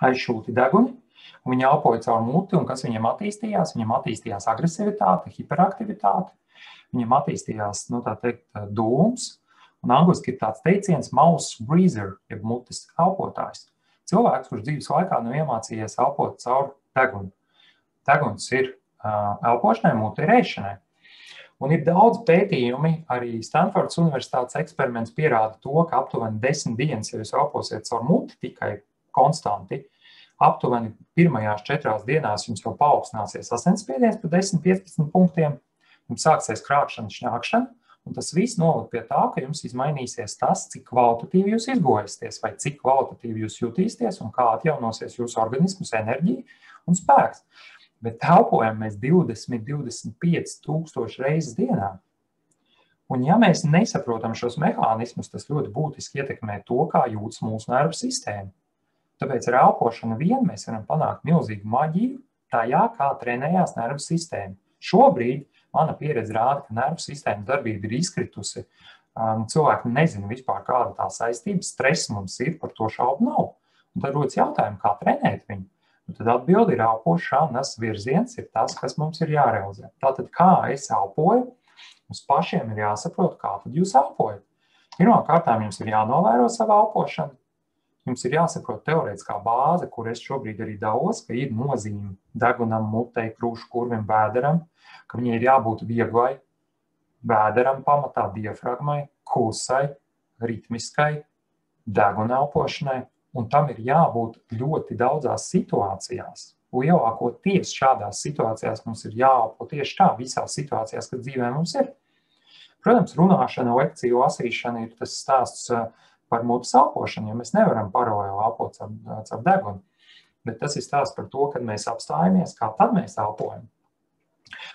aizšūti deguni, un viņi elpoja caur muti, un kas viņiem attīstījās? Viņiem attīstījās agresivitāte, hiperaktivitāte, viņiem attīstījās, tā teikt, dūms, un angliski ir tāds teiciens mouth breather, jeb mutes elpotājs. Cilvēks, kurš dzīves laikā nav iemācījies elpot caur degunu. Deguns ir elpošanai, muti ir ēšanai. Un ir daudz pētījumi, arī Stanfordas universitātes eksperiments pierāda to, ka aptuveni 10 dienas, ja jūs elposiet caur muti tikai konstanti, aptuveni pirmajās 4 dienās jums jau paaugstināsies asinsspiediens par 10-15 punktiem, jums sāksies krāpšana, šņākšana, un tas viss noved pie tā, ka jums izmainīsies tas, cik kvalitatīvi jūs izgulēsieties, vai cik kvalitatīvi jūs jutīsieties un kā atjaunosies jūsu organismus enerģija un spēks. Bet elpojam mēs 20-25 tūkstoši reizes dienā. Un ja mēs nesaprotam šos mehānismus, tas ļoti būtiski ietekmē to, kā jūtas mūsu nervu sistēma. Tāpēc ar elpošanu vien mēs varam panākt milzīgu maģiju tajā, kā trenējās nervu sistēma. Šobrīd mana pieredze rāda, ka nervu sistēmas darbība ir izkritusi. Cilvēki nezina vispār, kāda tā saistība, stress mums ir, par to šaubu nav. Un tad rodas jautājumi, kā trenēt viņu. Un tad atbildi ir elpošanas virziens, ir tas, kas mums ir jārealizē. Tātad, kā es elpoju, mums pašiem ir jāsaprot, kā tad jūs elpojat. Pirmkārt, jums ir jānovēro savu elpošanu. Jums ir jāsaprot teorētiskā bāze, kur es šobrīd arī dalos, ka ir nozīme degunam, mutei, krūškurvim, bēderam, ka viņai ir jābūt vieglai, bēderam pamatā, diafragmai, klusai, ritmiskai, deguna elpošanai. Un tam ir jābūt ļoti daudzās situācijās. Lielākoties šādās situācijās mums ir jāelpo tieši tā, visās situācijās, kad dzīvē mums ir. Protams, runāšana, lekciju lasīšana ir tas stāsts par mutes elpošanu, jo mēs nevaram paralēli elpot caur degunu. Bet tas ir stāsts par to, kad mēs apstājamies, kā tad mēs elpojam.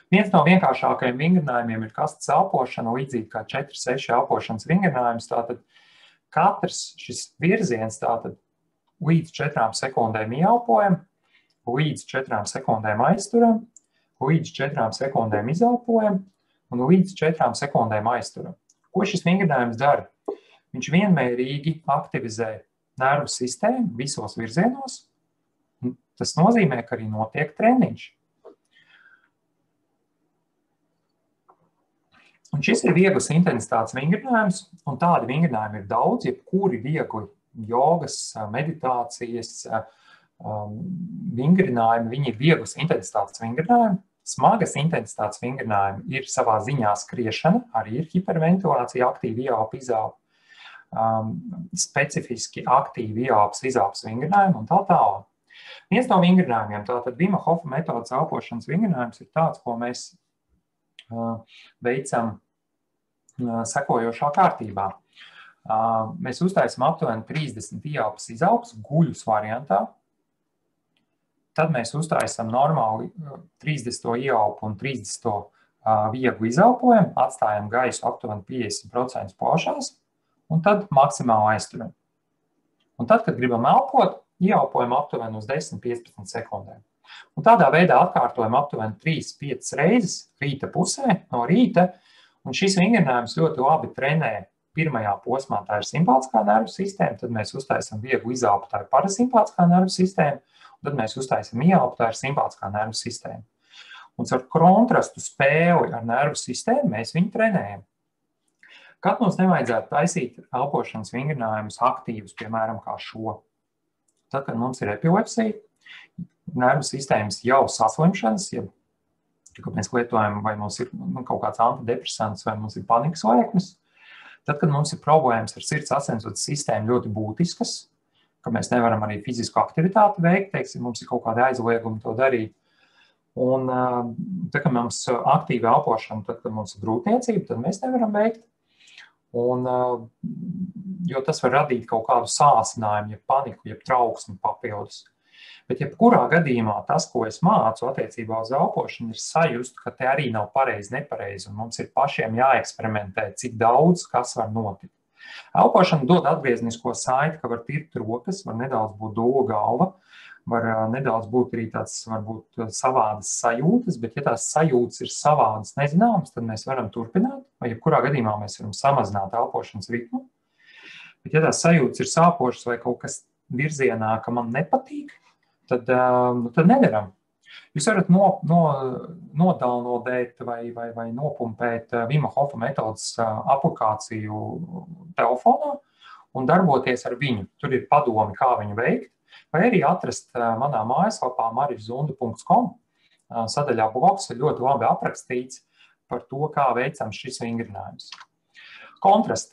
Viens no vienkāršākajiem vingrinājumiem ir kastes elpošana, līdzīgi kā 4-6 elpošanas vingrinājums. Tātad katrs šis virziens līdz 4 sekundēm ieelpojam, līdz 4 sekundēm aizturam, līdz 4 sekundēm izelpojam un līdz 4 sekundēm aizturam. Ko šis vingrinājums dara? Viņš vienmērīgi aktivizē nervu sistēmu visos virzienos. Tas nozīmē, ka arī notiek treniņš. Un šis ir vieglas intensitātes vingrinājums, un tādi vingrinājumi ir daudz, jebkuri viegli jogas, meditācijas vingrinājumi, viņi ir vieglas intensitātes vingrinājumi. Smagas intensitātes vingrinājumi ir savā ziņā skriešana, arī ir hiperventilācija, aktīva ieelpa, izelpa, specifiski aktīvi ieelpas, izelpas vingrinājumi un tā tālāk. Viens no vingrinājumiem, tātad Vima Hofa metodas elpošanas vingrinājums ir tāds, ko mēs veicam sekojošā kārtībā. Mēs uztaisam aptuveni 30 ieelpas, izelpas guļus variantā. Tad mēs uztaisam normāli 30 ieelpu un 30 vieglu izelpojumu, atstājam gaisu aptuveni 50% plašās, un tad maksimāli aizturam. Un tad, kad gribam elpot, ieelpojam aptuveni uz 10-15 sekundēm. Un tādā veidā atkārtojam aptuveni 3-5 reizes rīta pusē no rīta, un šis vingrinājums ļoti labi trenē pirmajā posmā, tā ir simpātiskā nervu sistēma, tad mēs uztaisam vieglu izelpu, tā ir parasimpātiskā nervu sistēma, un tad mēs uztaisam ieelpu, tā ir simpātiskā nervu sistēma. Un ar kontrastu spēli ar nervu sistēmu mēs viņu trenējam. Kad mums nevajadzētu taisīt elpošanas vingrinājumus aktīvus, piemēram, kā šo? Tad, kad mums ir epilepsija, nervu sistēmas jau saslimšanas, ja mēs lietojam, vai mums ir kaut kāds antidepresants, vai mums ir panikas lēkmes, tad, kad mums ir problēmas ar sirds asinsvadu sistēmu ļoti būtiskas, ka mēs nevaram arī fizisku aktivitāti veikt, teiksim, mums ir kaut kāda aizlieguma to darīt. Un tad, kad mums aktīva elpošana, tad, kad mums ir grūtniecība, tad mēs nevaram veikt. Un, jo tas var radīt kaut kādu sāsinājumu, ja paniku, ja trauksmi papildus. Bet jebkurā gadījumā tas, ko es mācu attiecībā uz elpošanu, ir sajust, ka te arī nav pareizi, nepareizi, un mums ir pašiem jāeksperimentē, cik daudz kas var notikt. Elpošana dod atgrieznisko saiti, ka var tirpt rokas, var nedaudz būt dūla galva, var nedaudz būt arī tāds, varbūt savādas sajūtas, bet ja tās sajūtas ir savādas nezināmas, tad mēs varam turpināt, vai jebkurā gadījumā mēs varam samazināt elpošanas ritmu. Bet ja tās sajūtas ir sāpošas vai kaut kas virzienā, ka man nepatīk, tad nedaram. Jūs varat nodownloadēt vai nopumpēt Vima Hofa metodas aplikāciju telefonā un darboties ar viņu. Tur ir padomi, kā viņu veikt, vai arī atrast manā mājaslapā marijzunda.com. Sadaļā blogs ir ļoti labi aprakstīts par to, kā veicam šis vingrinājums. Kontrasti.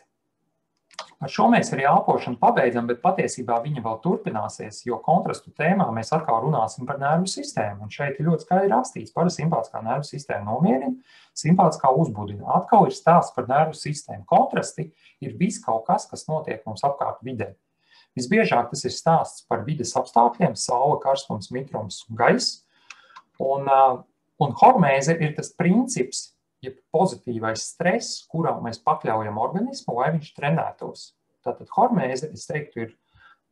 Ar šo mēs arī elpošanu pabeidzam, bet patiesībā viņa vēl turpināsies, jo kontrastu tēmā mēs atkal runāsim par nervu sistēmu. Un šeit ir ļoti skaidri rakstīts, parasimpātiskā nervu sistēma nomierina, simpātiskā uzbudina. Atkal ir stāsts par nervu sistēmu. Kontrasti ir viss kaut kas, kas notiek mums apkārt vidē. Visbiežāk tas ir stāsts par vides apstākļiem, saule, karstums, mitrums un gaiss. Un hormēze ir tas princips, ja pozitīvais stress, kurā mēs pakļaujam organismu, lai viņš trenētos. Tātad hormēze, es teiktu, ir,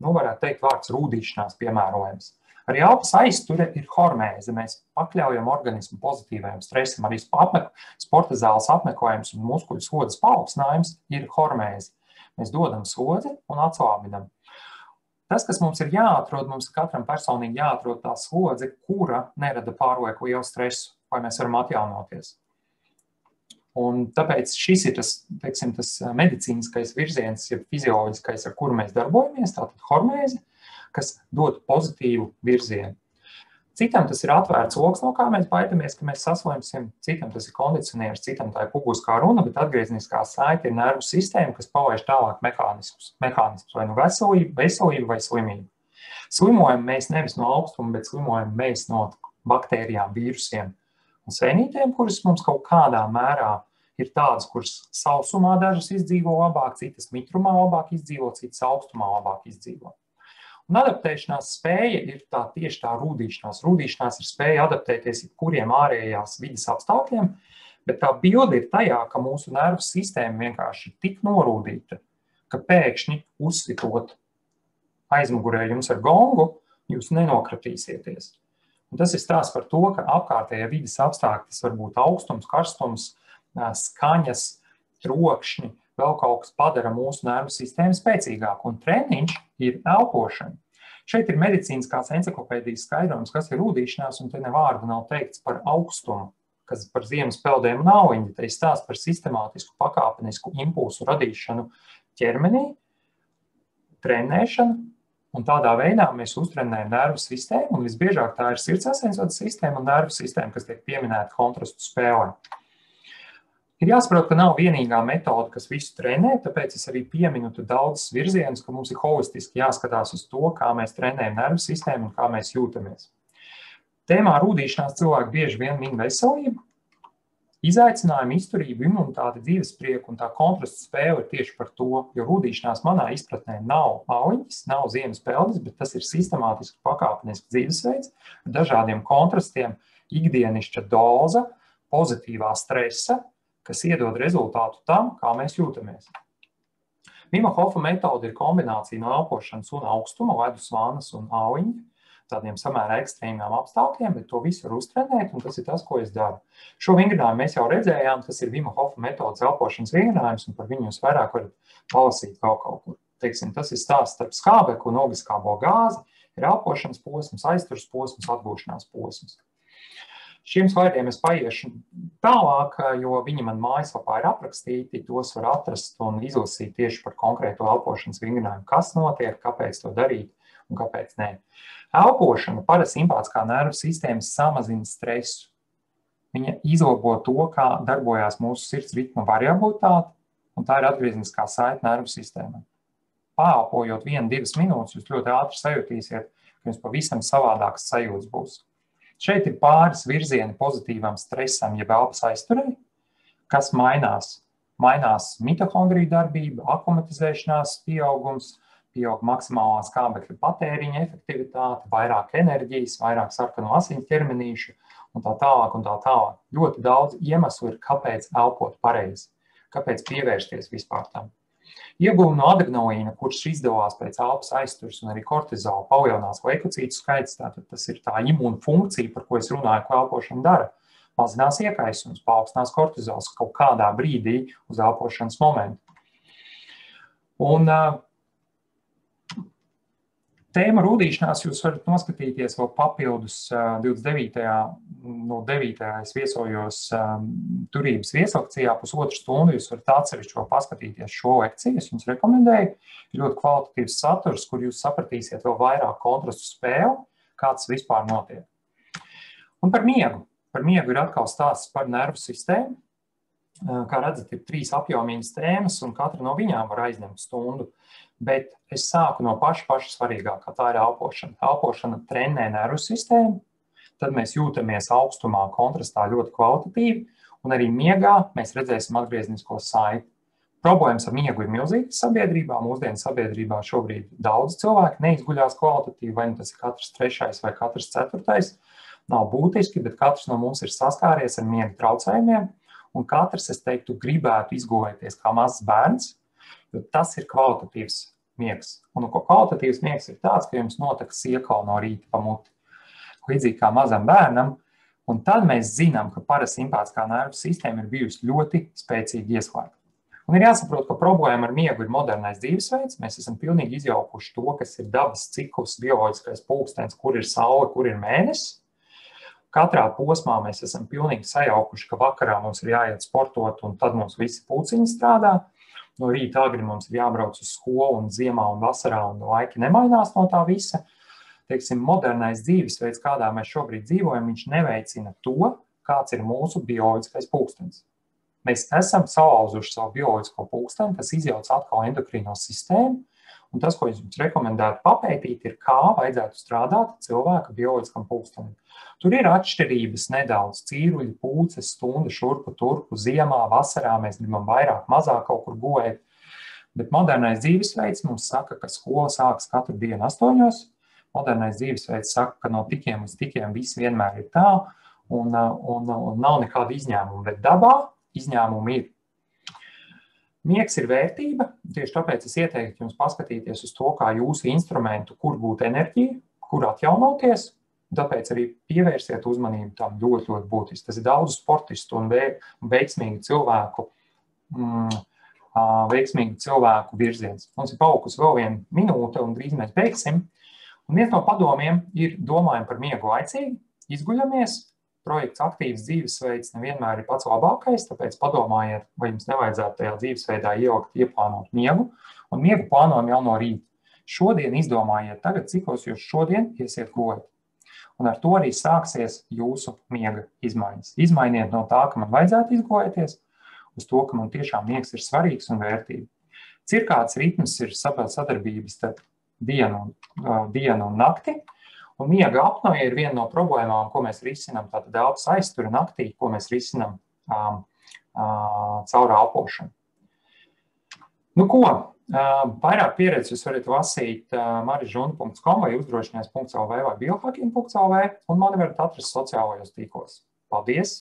varētu teikt, vārds rūdīšanās piemērojams. Arī elpas aizture ir hormēze. Mēs pakļaujam organismu pozitīvajam stresam. Arī sporta zāles apmeklējums un muskuļu slodzes paaugstinājums ir hormēze. Mēs dodam slodzi un atslābinam. Tas, kas mums ir jāatrod, mums katram personīgi jāatrod tā slodze, kura nerada pārlieku lielu stresu, vai mēs varam atjaunoties. Un tāpēc šis ir tas, teiksim, tas medicīniskais virziens, ja fizioloģiskais, ar kuru mēs darbojamies, tātad hormēze, kas dod pozitīvu virzienu. Citam tas ir atvērts loks, no kā mēs baidamies, ka mēs saslimsim, citam tas ir kondicionieris, citam tā ir publiskā runa, bet atgriezniskā saite ir nervu sistēma, kas palaiž tālāk mehānismus, vai nu veselību vai slimību. Slimojam mēs nevis no augstuma, bet slimojam mēs no baktērijām, vīrusiem un sēnītēm, kuras mums kaut kādā mērā ir tādas, kuras sausumā dažas izdzīvo labāk, citas mitrumā labāk izdzīvo, citas augstumā labāk izdzīvo. Un adaptēšanās spēja ir tieši tā rūdīšanās. Rūdīšanās ir spēja adaptēties kuriem ārējās vidas apstākļiem, bet tā bilde ir tajā, ka mūsu nervu sistēma vienkārši ir tik norūdīta, ka pēkšņi uzsitot aizmugurē jums ar gongu, jūs nenokratīsieties. Un tas ir stāsts par to, ka apkārtējā vidas apstākļi, tas var būt augstums, karstums, skaņas, trokšņi, vēl kaut kas padara mūsu nervu sistēmu spēcīgāku, un treniņš ir elpošana. Šeit ir medicīniskās enciklopēdijas skaidrojums, kas ir rūdīšanās, un te ne vārda nav teikts par augstumu, kas par ziemas peldēm un auliņu. Te ir stāsts par sistemātisku pakāpenisku impulsu radīšanu ķermenī, trenēšanu, Un tādā veidā mēs uztrenējam nervu sistēmu, un visbiežāk tā ir sirdsasinsvadu sistēma un nervu sistēma, kas tiek pieminēta kontrastu spēlē. Ir jāsaprot, ka nav vienīgā metode, kas visu trenē, tāpēc es arī pieminu daudzas virzienus, ka mums ir holistiski jāskatās uz to, kā mēs trenējam nervu sistēmu un kā mēs jūtamies. Tēmā rūdīšanās cilvēki bieži vien min veselību, izaicinājumu, izturību, imunitāti, dzīvesprieku un tā kontrastu spēle ir tieši par to, jo rūdīšanās manā izpratnē nav auļņas, nav ziemas peldes, bet tas ir sistemātiski pakāpenisks dzīvesveids ar dažādiem kontrastiem, ikdienišķa doza, pozitīvā stresa, kas iedod rezultātu tam, kā mēs jūtamies. Vima Hofa metode ir kombinācija no elpošanas un augstuma, ledus vānas un auļņa, tādiem samērā ekstrēmiem apstākļiem, bet to visu var uztrenēt, un tas ir tas, ko es daru. Šo vingrinājumu mēs jau redzējām, tas ir Vima Hofa metodes elpošanas vingrinājums, un par viņu jūs vairāk varat palasīt vēl kaut kur. Teiksim, tas ir stāsts starp skābekli un ogliskābo gāzi, ir elpošanas posms, aizturs posms, atgūšanās posms. Šiem slaidiem es paiešu tālāk, jo viņi man mājaslapā ir aprakstīti, tos var atrast un izlasīt tieši par konkrēto elpošanas vingrinājumu, kas notiek, kāpēc to darīt un kāpēc nē. Elpošana parasimpātiskā nervu sistēma samazina stresu. Viņa izlabo to, kā darbojās mūsu sirds ritma variabilitāte, un tā ir atgriezniskā saite nervu sistēmai. Paelpojot 1-2 minūtes, jūs ļoti ātri sajutīsiet, ka jums pavisam savādāks sajūts būs. Šeit ir pāris virzieni pozitīvam stresam, jeb elpas aizturei, kas mainās. Mainās mitohondriju darbība, akumatizēšanās pieaugums, pieaug maksimālā skābekļa patēriņa efektivitāte, vairāk enerģijas, vairāk sarkano asiņu ķermenīšu un tā tālāk un tā tālāk. Ļoti daudz iemeslu ir, kāpēc elpot pareizi, kāpēc pievērsties vispār tam. Ieguvumi no adrenalīna, kurš izdevās pēc elpas aizturs un arī kortizola palielinās leikocītu skaits, tātad tas ir tā imūna funkcija, par ko es runāju, ko elpošana dara. Mazinās iekaisums, paaugstinās kortizols kaut kādā brīdī uz elpošanas momentu. Un tēma rūdīšanās jūs varat noskatīties vēl papildus 29. no 9. es viesojos turības vieslekcijā pusotru stundu. Jūs varat atsevišķi vēl paskatīties šo lekciju, es jums rekomendēju. Ir ļoti kvalitatīvs saturs, kur jūs sapratīsiet vēl vairāk kontrastu spēli, kāds vispār notiek. Un par miegu. Par miegu ir atkal stāsts par nervu sistēmu. Kā redzat, ir 3 apjomīgas tēmas, un katra no viņām var aizņemt stundu. Bet es sāku no paša svarīgākā, tā ir elpošana. Elpošana trenē nervu sistēmu, tad mēs jūtamies augstumā, kontrastā ļoti kvalitatīvi, un arī miegā mēs redzēsim atgrieznisko saiti. Problēmas ar miegu ir milzīgas sabiedrībā. Mūsdienu sabiedrībā šobrīd daudz cilvēku neizguļās kvalitatīvi, vai tas ir katrs 3. vai katrs 4. Nav būtiski, bet katrs no mums ir saskāries ar miega traucējumiem, un katrs, es teiktu, gribētu izgulēties kā mazs bērns, jo tas ir kvalitatīvs miegs. Un kvalitatīvs miegs ir tāds, ka jums notek siekala no rīta pa muti, līdzīgi kā mazam bērnam, un tad mēs zinām, ka parasimpātiskā nervu sistēma ir bijusi ļoti spēcīgi ieslēgta. Un ir jāsaprot, ka problēma ar miegu ir modernais dzīvesveids. Mēs esam pilnīgi izjaukuši to, kas ir dabas cikls, bioloģiskais pulkstenis, kur ir saule, kur ir mēnesis. Katrā posmā mēs esam pilnīgi sajaukuši, ka vakarā mums ir jāiet sportot, un tad mums visi pulciņi strādā. No rīta agri mums ir jābrauc uz skolu, un ziemā un vasarā, un laiki nemainās no tā visa. Teiksim, modernais dzīvesveids, kādā mēs šobrīd dzīvojam, viņš neveicina to, kāds ir mūsu bioloģiskais pulkstenis. Mēs esam salauzuši savu bioloģisko pulksteni, tas izjauc atkal endokrīno sistēmu, un tas, ko es jums rekomendētu papētīt, ir, kā vajadzētu strādāt cilvēka bioloģiskam pulkstenim. Tur ir atšķirības nedaudz, cīruļi, pūces, stundu, šurpu, turpu, ziemā, vasarā mēs gribam vairāk, mazāk kaut kur gulēt, bet modernais dzīvesveids mums saka, ka skola sākas katru dienu 8. Modernais dzīvesveids saka, ka no tikiem līdz tikiem viss vienmēr ir tā, un nav nekāda izņēmuma, bet dabā izņēmumi ir. Miegs ir vērtība, tieši tāpēc es ieteiktu jums paskatīties uz to, kā jūsu instrumentu, kur gūt enerģiju, kur atjaunoties, tāpēc arī pievērsiet uzmanību tam ļoti, ļoti būtiski. Tas ir daudz sportistu un veiksmīgu cilvēku virziens. Mums ir palikusi vēl 1 minūte un drīz mēs beigsim. Un viens no padomiem ir domājam par miegu laicīgi, izguļamies. Projekts aktīvs dzīvesveids nevienmēr ir pats labākais, tāpēc padomājiet, vai jums nevajadzētu tajā dzīvesveidā ieplānot miegu, un miegu plānojam jau no rīta. šodien izdomājiet tagad, cikos jūs šodien iesiet gulēt. Un ar to arī sāksies jūsu miega izmaiņas. Izmainiet no tā, ka man vajadzētu izgulēties, uz to, ka man tiešām miegs ir svarīgs un vērtīgi. Cirkāds ritms ir sadarbības dienu un nakti, un miega apnoja ir viena no problēmām, ko mēs risinām, tātad elpas aiztura naktī, ko mēs risinām caur elpošanu. Nu ko, vairāk pieredzi jūs varat lasīt marižuna.com vai uzdrošinies.lv vai biohacking.lv, un mani varat atrast sociālajos tīklos. Paldies!